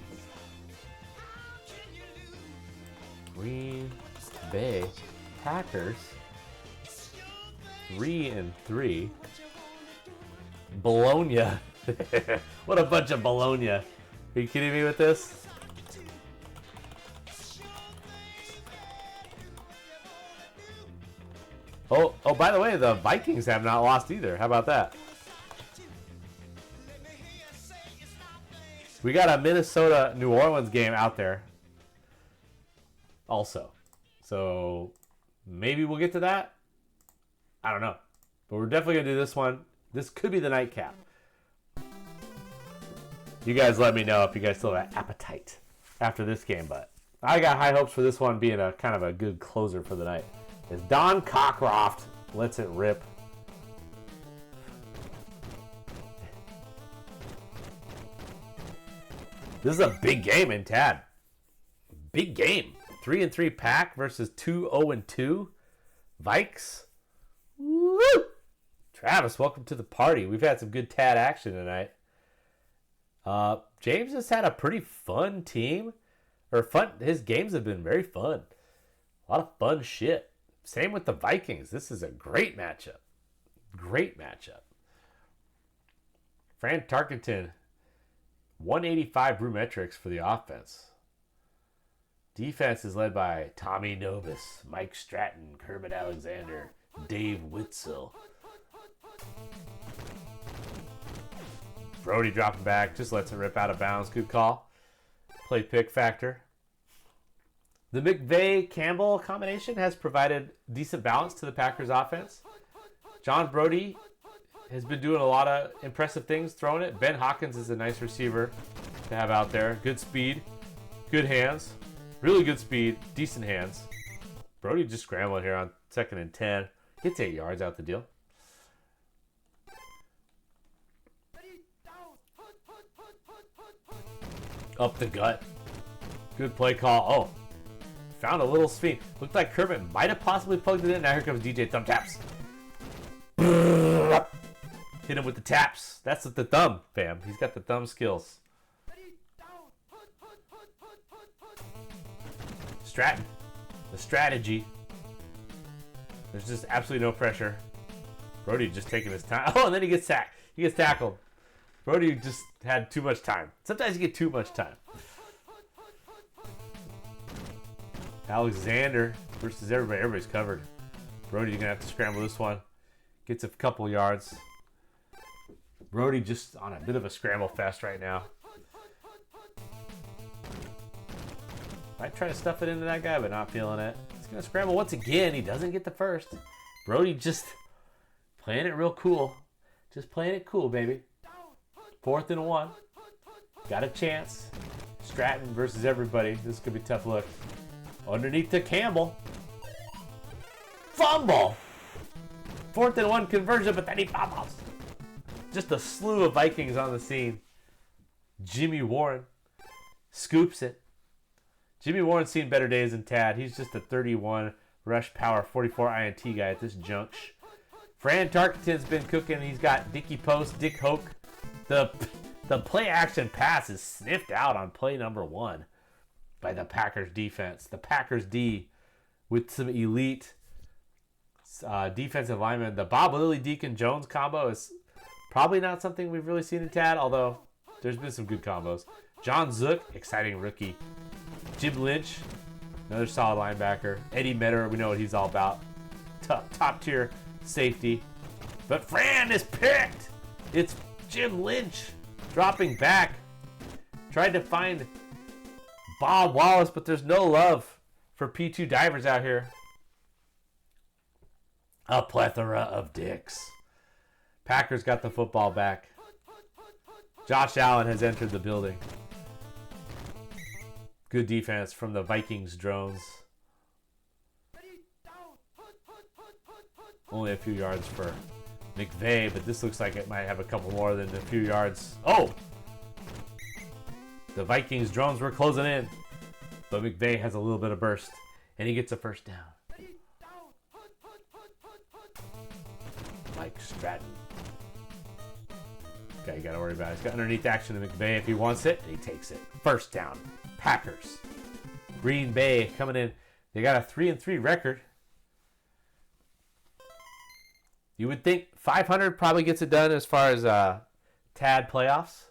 Green Bay Packers. 3-3. Bologna. What a bunch of Bologna. Are you kidding me with this? Oh, by the way, the Vikings have not lost either. How about that? We got a Minnesota-New Orleans game out there also. So maybe we'll get to that. I don't know. But we're definitely going to do this one. This could be the nightcap. You guys let me know if you guys still have appetite after this game. But I got high hopes for this one being a kind of a good closer for the night. As Don Cockcroft lets it rip. This is a big game in Tad. Big game. 3-3 Pack versus 2-0-2 Vikes. Woo! Travis, welcome to the party. We've had some good Tad action tonight. James has had a pretty fun team. His games have been very fun. A lot of fun shit. Same with the Vikings. This is a great matchup. Great matchup. Fran Tarkenton, 185 Brumetrics for the offense. Defense is led by Tommy Novus, Mike Stratton, Kermit Alexander, Dave Witzel. Brody dropping back, just lets it rip out of bounds. Good call. Play pick factor. The McVay-Campbell combination has provided decent balance to the Packers offense. John Brody has been doing a lot of impressive things throwing it. Ben Hawkins is a nice receiver to have out there. Good speed, good hands, really good speed, decent hands. Brody just scrambling here on 2nd and 10. Gets 8 yards out the deal. Up the gut. Good play call. Oh, found a little speed. Looked like Kermit might have possibly plugged it in. Now here comes DJ Thumb Taps. Hit him with the taps. That's with the thumb, fam. He's got the thumb skills. Stratton. The strategy. There's just absolutely no pressure. Brody just taking his time. Oh, and then he gets sacked. He gets tackled. Brody just had too much time. Sometimes you get too much time. Alexander versus everybody. Everybody's covered. Brody's going to have to scramble this one. Gets a couple yards. Brody just on a bit of a scramble fest right now. Might try to stuff it into that guy, but not feeling it. He's going to scramble once again. He doesn't get the first. Brody just playing it real cool. Just playing it cool, baby. 4th and 1. Got a chance. Stratton versus everybody. This could be a tough look. Underneath to Campbell. Fumble. 4th and 1 conversion, but then he fumbles. Just a slew of Vikings on the scene. Jimmy Warren scoops it. Jimmy Warren's seen better days than Tad. He's just a 31 rush power, 44 INT guy at this junction. Fran Tarkenton's been cooking. He's got Dickie Post, Dick Hoke. The play action pass is sniffed out on play number 1 by the Packers defense. The Packers D with some elite defensive linemen. The Bob Lilly Deacon Jones combo is probably not something we've really seen in Tad, although there's been some good combos. John Zook, exciting rookie. Jim Lynch, another solid linebacker. Eddie Metter, we know what he's all about. Top tier safety. But Fran is picked. It's Jim Lynch dropping back. Tried to find Bob Wallace, but there's no love for P2 divers out here. A plethora of dicks. Packers got the football back. Josh Allen has entered the building. Good defense from the Vikings drones. Only a few yards for McVay, but this looks like it might have a couple more than a few yards. Oh! The Vikings drones were closing in, but McVay has a little bit of burst, and he gets a first down. Mike Stratton. Okay, you got to worry about it. He's got underneath action to McVay. If he wants it, he takes it. First down. Packers. Green Bay coming in. They got a 3-3 record. You would think 500 probably gets it done as far as TAD playoffs.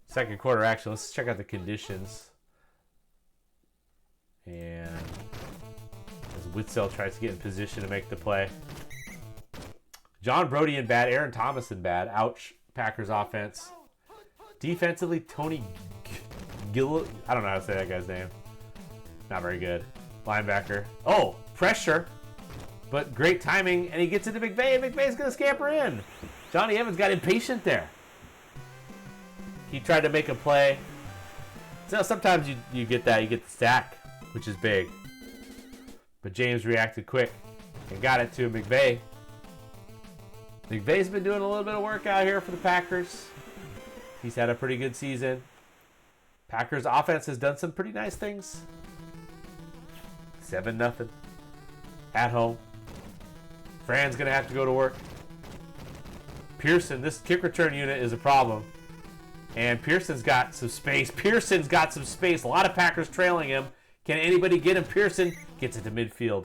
Second quarter action. Let's check out the conditions. And as Witzel tries to get in position to make the play. John Brody in bad. Aaron Thomas in bad. Ouch. Packers offense. Defensively, Tony Gill. I don't know how to say that guy's name. Not very good. Linebacker. Oh, pressure. But great timing. And he gets into McVay. And McVay's going to scamper in. Johnny Evans got impatient there. He tried to make a play. So sometimes you get that. You get the sack, which is big. But James reacted quick and got it to McVay. McVay's been doing a little bit of work out here for the Packers. He's had a pretty good season. Packers offense has done some pretty nice things. 7-0 at home. Fran's going to have to go to work. Pearson, this kick return unit is a problem. And Pearson's got some space. Pearson's got some space. A lot of Packers trailing him. Can anybody get him? Pearson gets it to midfield.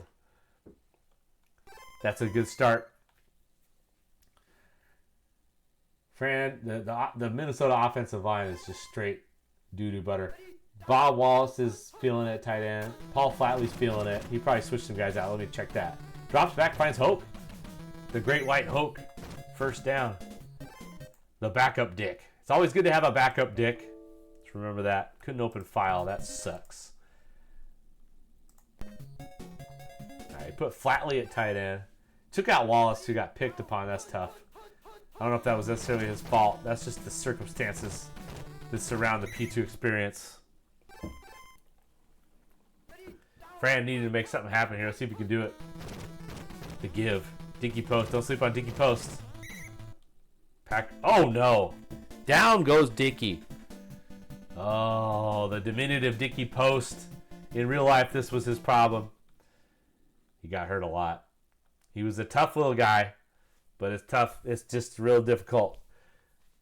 That's a good start. Fran, the Minnesota offensive line is just straight doo-doo butter. Bob Wallace is feeling it, tight end. Paul Flatley's feeling it. He probably switched some guys out. Let me check that. Drops back, finds Hoke. The great white Hoke. First down. The backup Dick. It's always good to have a backup Dick. Just remember that. Couldn't open file. That sucks. All right, put Flatley at tight end. Took out Wallace, who got picked upon. That's tough. I don't know if that was necessarily his fault. That's just the circumstances that surround the P2 experience. Fran needed to make something happen here. Let's see if we can do it. The give. Dinky post. Don't sleep on Dinky post. Oh, no. Down goes Dicky. Oh, the diminutive Dicky post. In real life, this was his problem. He got hurt a lot. He was a tough little guy, but it's tough. It's just real difficult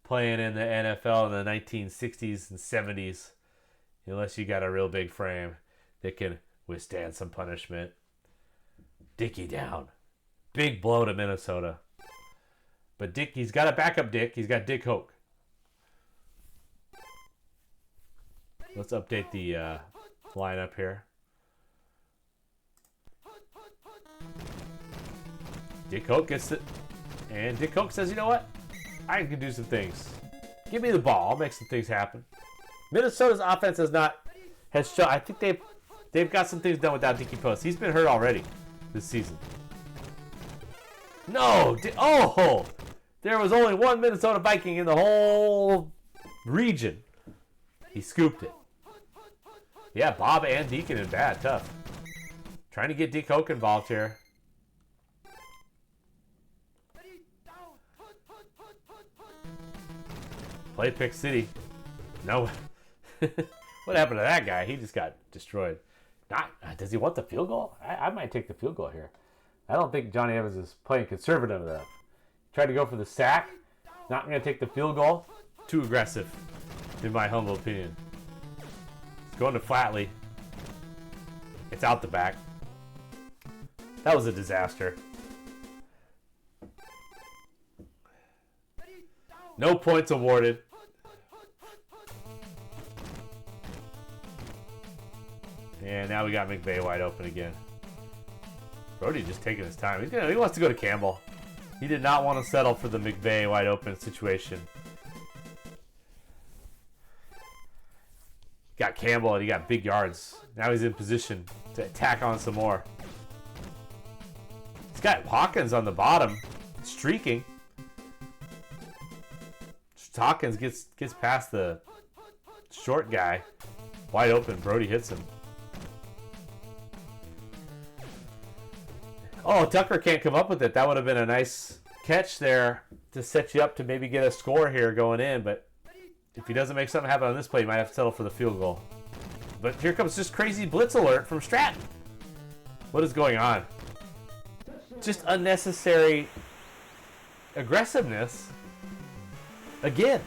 playing in the NFL in the 1960s and 70s unless you got a real big frame that can withstand some punishment. Dicky down. Big blow to Minnesota. But Dick, he's got a backup Dick. He's got Dick Hoke. Let's update the lineup here. Dick Hoke gets it. And Dick Hoke says, you know what? I can do some things. Give me the ball. I'll make some things happen. Minnesota's offense has shown. I think they've got some things done without Dicky Post. He's been hurt already this season. No! Oh! There was only one Minnesota Viking in the whole region. He scooped it. Yeah, Bob and Deacon in bad. Tough. Trying to get Dick Hoke involved here. Play Pick City. No. What happened to that guy? He just got destroyed. Does he want the field goal? I might take the field goal here. I don't think Johnny Evans is playing conservative enough. Tried to go for the sack. Not going to take the field goal. Too aggressive, in my humble opinion. Going to Flatley. It's out the back. That was a disaster. No points awarded. And now we got McVay wide open again. Brody just taking his time. He wants to go to Campbell. He did not want to settle for the McVay wide open situation. got Campbell and he got big yards. Now he's in position to attack on some more. He's got Hawkins on the bottom, streaking. Hawkins gets past the short guy. Wide open. Brody hits him. Oh, Tucker can't come up with it. That would have been a nice catch there to set you up to maybe get a score here going in. But if he doesn't make something happen on this play, he might have to settle for the field goal. But here comes this crazy blitz alert from Stratton. What is going on? Just unnecessary aggressiveness. Again.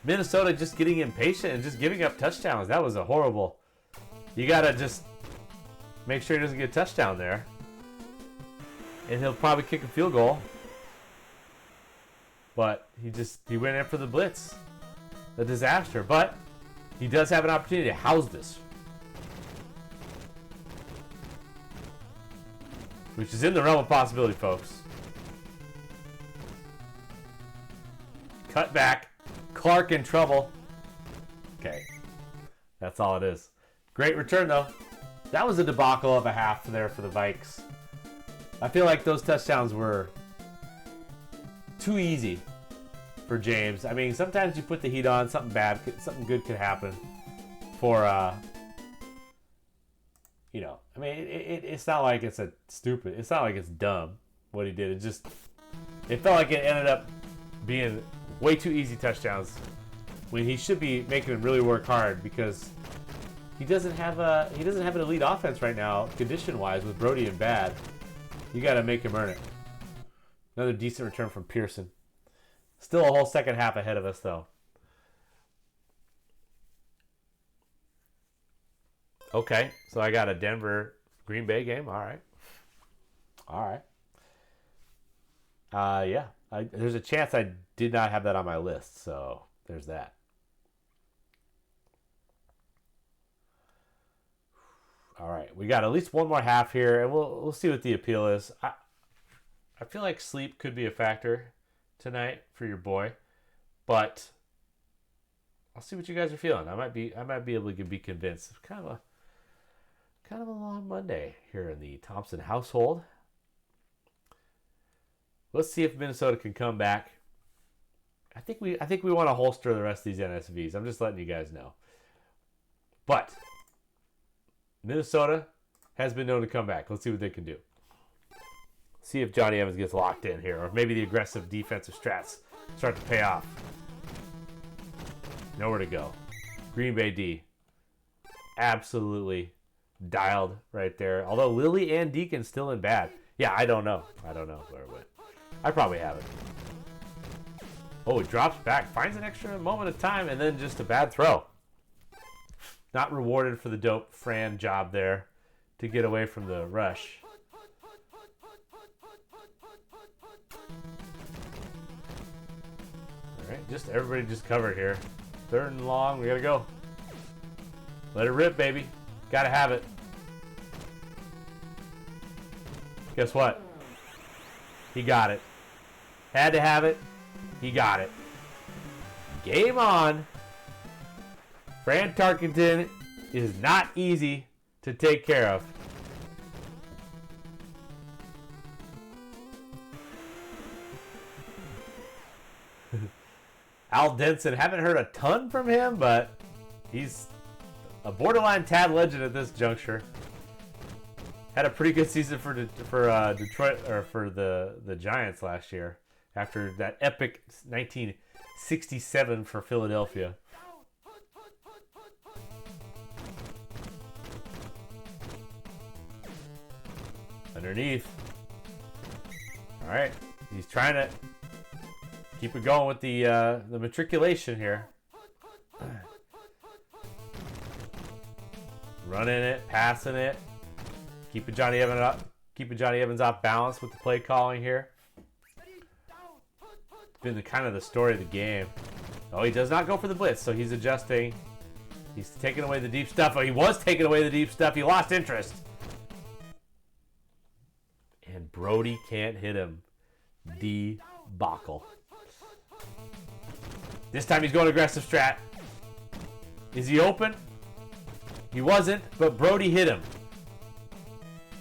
Minnesota just getting impatient and just giving up touchdowns. That was a horrible. You got to just make sure he doesn't get a touchdown there. And he'll probably kick a field goal. But he went in for the blitz. A disaster. But he does have an opportunity to house this. Which is in the realm of possibility, folks. Cut back. Clark in trouble. Okay. That's all it is. Great return, though. That was a debacle of a half there for the Vikes. I feel like those touchdowns were too easy for James. I mean, sometimes you put the heat on, something good could happen for, you know, I mean, it's not like it's it's not like it's dumb what he did. It felt like it ended up being way too easy touchdowns when he should be making him really work hard because he doesn't have an elite offense right now, condition-wise, with Brody and bad. You got to make him earn it. Another decent return from Pearson. Still a whole second half ahead of us, though. Okay, so I got a Denver Green Bay game. All right. Yeah. There's a chance I did not have that on my list, so there's that. All right, we got at least one more half here, and we'll see what the appeal is. I feel like sleep could be a factor tonight for your boy, but I'll see what you guys are feeling. I might be able to be convinced. It's kind of a long Monday here in the Thompson household. Let's see if Minnesota can come back. I think we want to holster the rest of these NSVs. I'm just letting you guys know. But Minnesota has been known to come back. Let's see what they can do. See if Johnny Evans gets locked in here, or maybe the aggressive defensive strats start to pay off. Nowhere to go. Green Bay D. Absolutely dialed right there. Although Lilly and Deacon still in bad. Yeah, I don't know where it went. I probably have it. Oh, it drops back. Finds an extra moment of time, and then just a bad throw. Not rewarded for the dope Fran job there to get away from the rush. All right, everybody just covered here. 3rd and long. We got to go. Let it rip, baby. Got to have it. Guess what? He got it. Had to have it. He got it. Game on. Fran Tarkenton is not easy to take care of. Al Denson, haven't heard a ton from him, but he's a borderline Tad legend at this juncture. Had a pretty good season for Detroit, or for the Giants last year after that epic 1967 for Philadelphia. Underneath. All right, he's trying to keep it going with the matriculation here. Running it, passing it. Keeping Johnny Evans off balance with the play calling here. It's been the story of the game. Oh, he does not go for the blitz, so he's adjusting. He's taking away the deep stuff. Oh, he was taking away the deep stuff. He lost interest. And Brody can't hit him. Debacle. This time he's going aggressive strat. Is he open? He wasn't, but Brody hit him.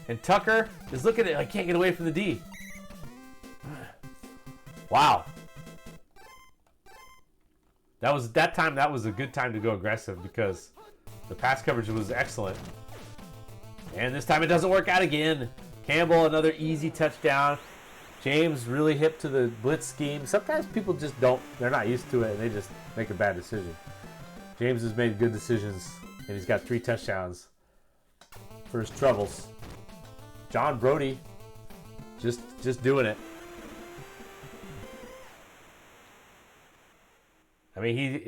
And Tucker is looking at it like, can't get away from the D. Wow. That was a good time to go aggressive because the pass coverage was excellent. And this time it doesn't work out again. Campbell, another easy touchdown. James really hip to the blitz scheme. Sometimes people just don't, they're not used to it and they just make a bad decision. James has made good decisions and he's got 3 touchdowns for his troubles. John Brody just doing it. I mean,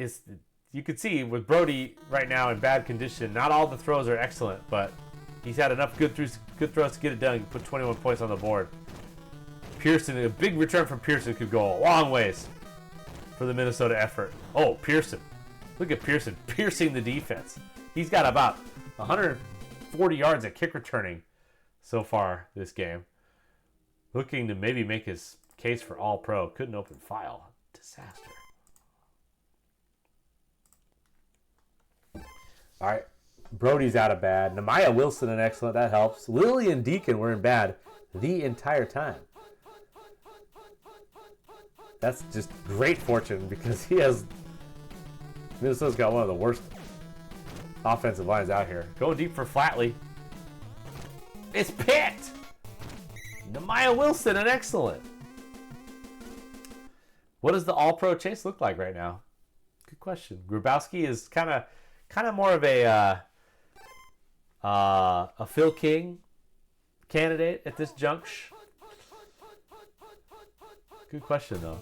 you can see with Brody right now in bad condition, not all the throws are excellent, but he's had enough good throws to get it done. He put 21 points on the board. Pearson, a big return from Pearson could go a long ways for the Minnesota effort. Oh, Pearson. Look at Pearson piercing the defense. He's got about 140 yards at kick returning so far this game. Looking to maybe make his case for All-Pro. Couldn't open file. Disaster. All right, Brody's out of bad. Nehemiah Wilson an excellent. That helps. Lilly and Deacon were in bad the entire time. That's just great fortune because Minnesota's got one of the worst offensive lines out here. Going deep for Flatley. It's picked. Nehemiah Wilson an excellent. What does the All-Pro chase look like right now? Good question. Grabowski is kind of more of a Phil King candidate at this junction. Good question, though.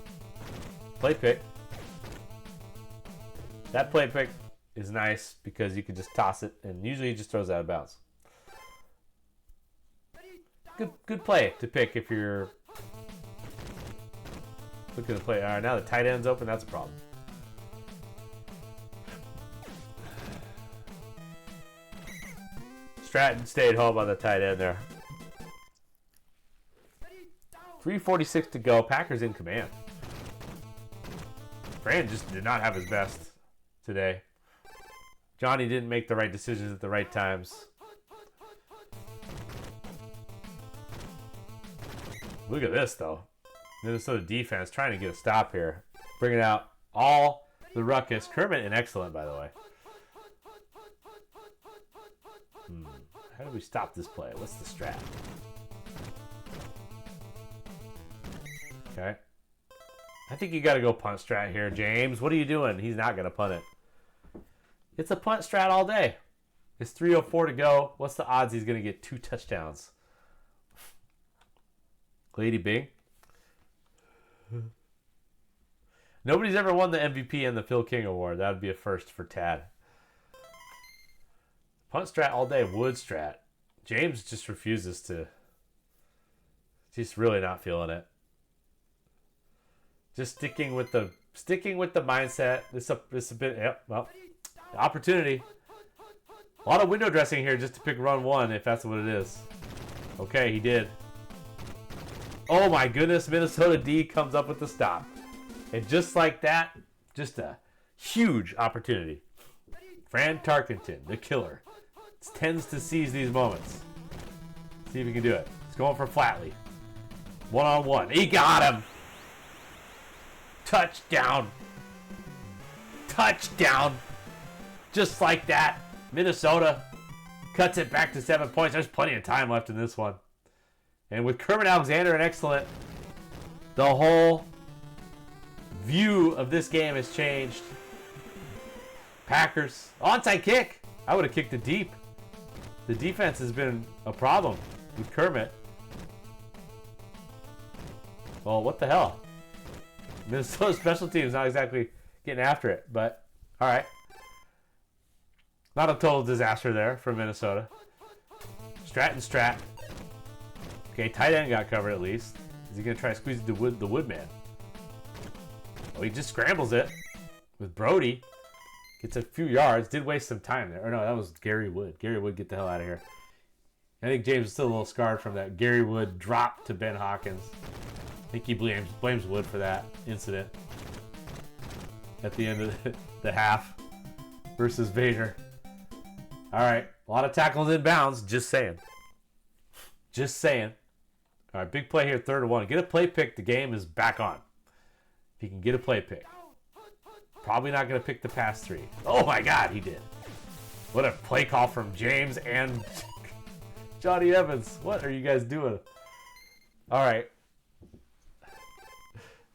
Play pick. That play pick is nice because you can just toss it, and usually he just throws it out of bounds. Good play to pick if you're looking to play. All right, now the tight end's open. That's a problem. Stratton stayed home on the tight end there. 3:46 to go. Packers in command. Fran just did not have his best today. Johnny didn't make the right decisions at the right times. Look at this, though. Minnesota defense trying to get a stop here. Bringing out all the ruckus. Kermit and excellent, by the way. How do we stop this play? What's the strat? Okay. I think you got to go punt strat here, James. What are you doing? He's not going to punt it. It's a punt strat all day. It's 3:04 to go. What's the odds he's going to get 2 touchdowns? Lady Bing. Nobody's ever won the MVP and the Phil King Award. That would be a first for Tad. Punt strat all day. Wood strat. James just refuses to. He's really not feeling it. Just sticking with the mindset. This a bit. Yep. Well, opportunity. A lot of window dressing here just to pick run 1 if that's what it is. Okay, he did. Oh my goodness! Minnesota D comes up with the stop, and just like that, just a huge opportunity. Fran Tarkenton, the killer, tends to seize these moments. See if he can do it. He's going for Flatley. 1-on-1. He got him. Touchdown. Touchdown. Just like that. Minnesota cuts it back to 7 points. There's plenty of time left in this one. And with Kermit Alexander and excellent, the whole view of this game has changed. Packers. Onside kick. I would have kicked it deep. The defense has been a problem with Kermit. Well, what the hell? Minnesota special teams not exactly getting after it, but all right. Not a total disaster there for Minnesota. Strat. Okay, tight end got covered at least. Is he going to try to squeeze the Woodman? Oh, he just scrambles it with Brody. Gets a few yards. Did waste some time there. Or no, that was Gary Wood. Gary Wood, get the hell out of here. I think James is still a little scarred from that Gary Wood drop to Ben Hawkins. I think he blames Wood for that incident at the end of the half. versus Vader. All right, a lot of tackles inbounds. Just saying. Just saying. All right, big play here, 3rd and 1. Get a play pick. The game is back on. If he can get a play pick. Probably not going to pick the pass 3. Oh my God, he did. What a play call from James and Johnny Evans. What are you guys doing? All right.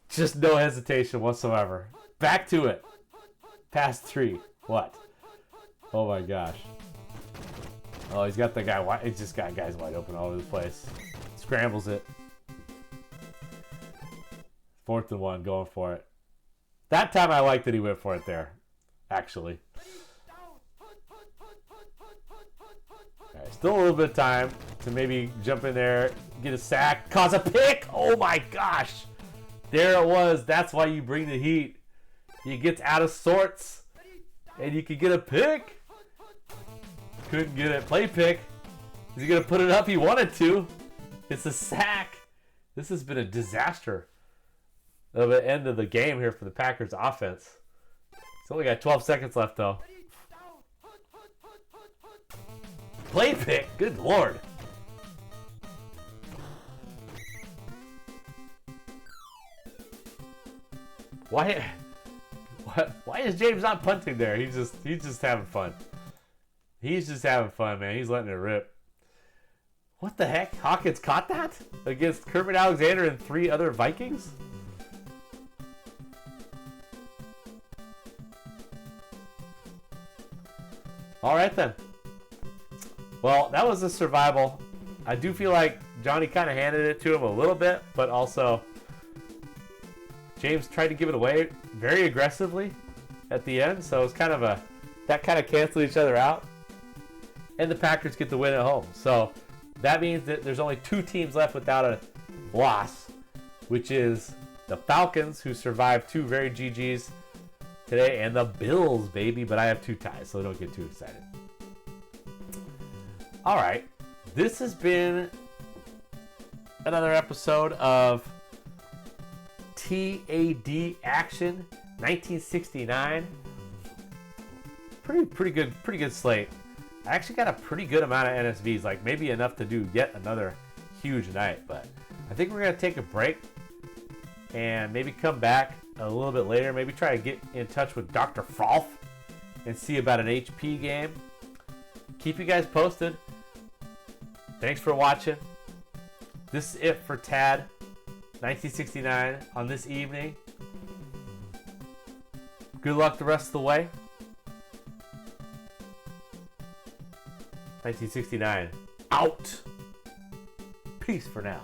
Just no hesitation whatsoever. Back to it. Pass 3. What? Oh my gosh. Oh, he's got the guy wide. He's just got guys wide open all over the place. Scrambles it. 4th and 1, going for it. That time I liked that he went for it there, actually. All right, still a little bit of time to maybe jump in there, get a sack, cause a pick. Oh my gosh. There it was. That's why you bring the heat. You get out of sorts, and you can get a pick. Couldn't get it. Play pick. Is he going to put it up? He wanted to. It's a sack. This has been a disaster of the end of the game here for the Packers offense. It's only got 12 seconds left, though. Play pick. Good Lord. Why is James not punting there? He's just having fun. He's just having fun, man. He's letting it rip. What the heck? Hawkins caught that? Against Kermit Alexander and 3 other Vikings? All right, then. Well, that was a survival. I do feel like Johnny kind of handed it to him a little bit, but also James tried to give it away very aggressively at the end, so it's kind of that kind of canceled each other out. And the Packers get the win at home. So that means that there's only 2 teams left without a loss, which is the Falcons, who survived 2 very GGs today, and the Bills, baby. But I have 2 ties, so don't get too excited. All right. This has been another episode of TAD Action 1969. Pretty good slate. I actually got a pretty good amount of NSVs, like maybe enough to do yet another huge night. But I think we're going to take a break and maybe come back a little bit later. Maybe try to get in touch with Dr. Frolf and see about an HP game. Keep you guys posted. Thanks for watching. This is it for TAD 1969 on this evening. Good luck the rest of the way. 1969 out. Peace for now.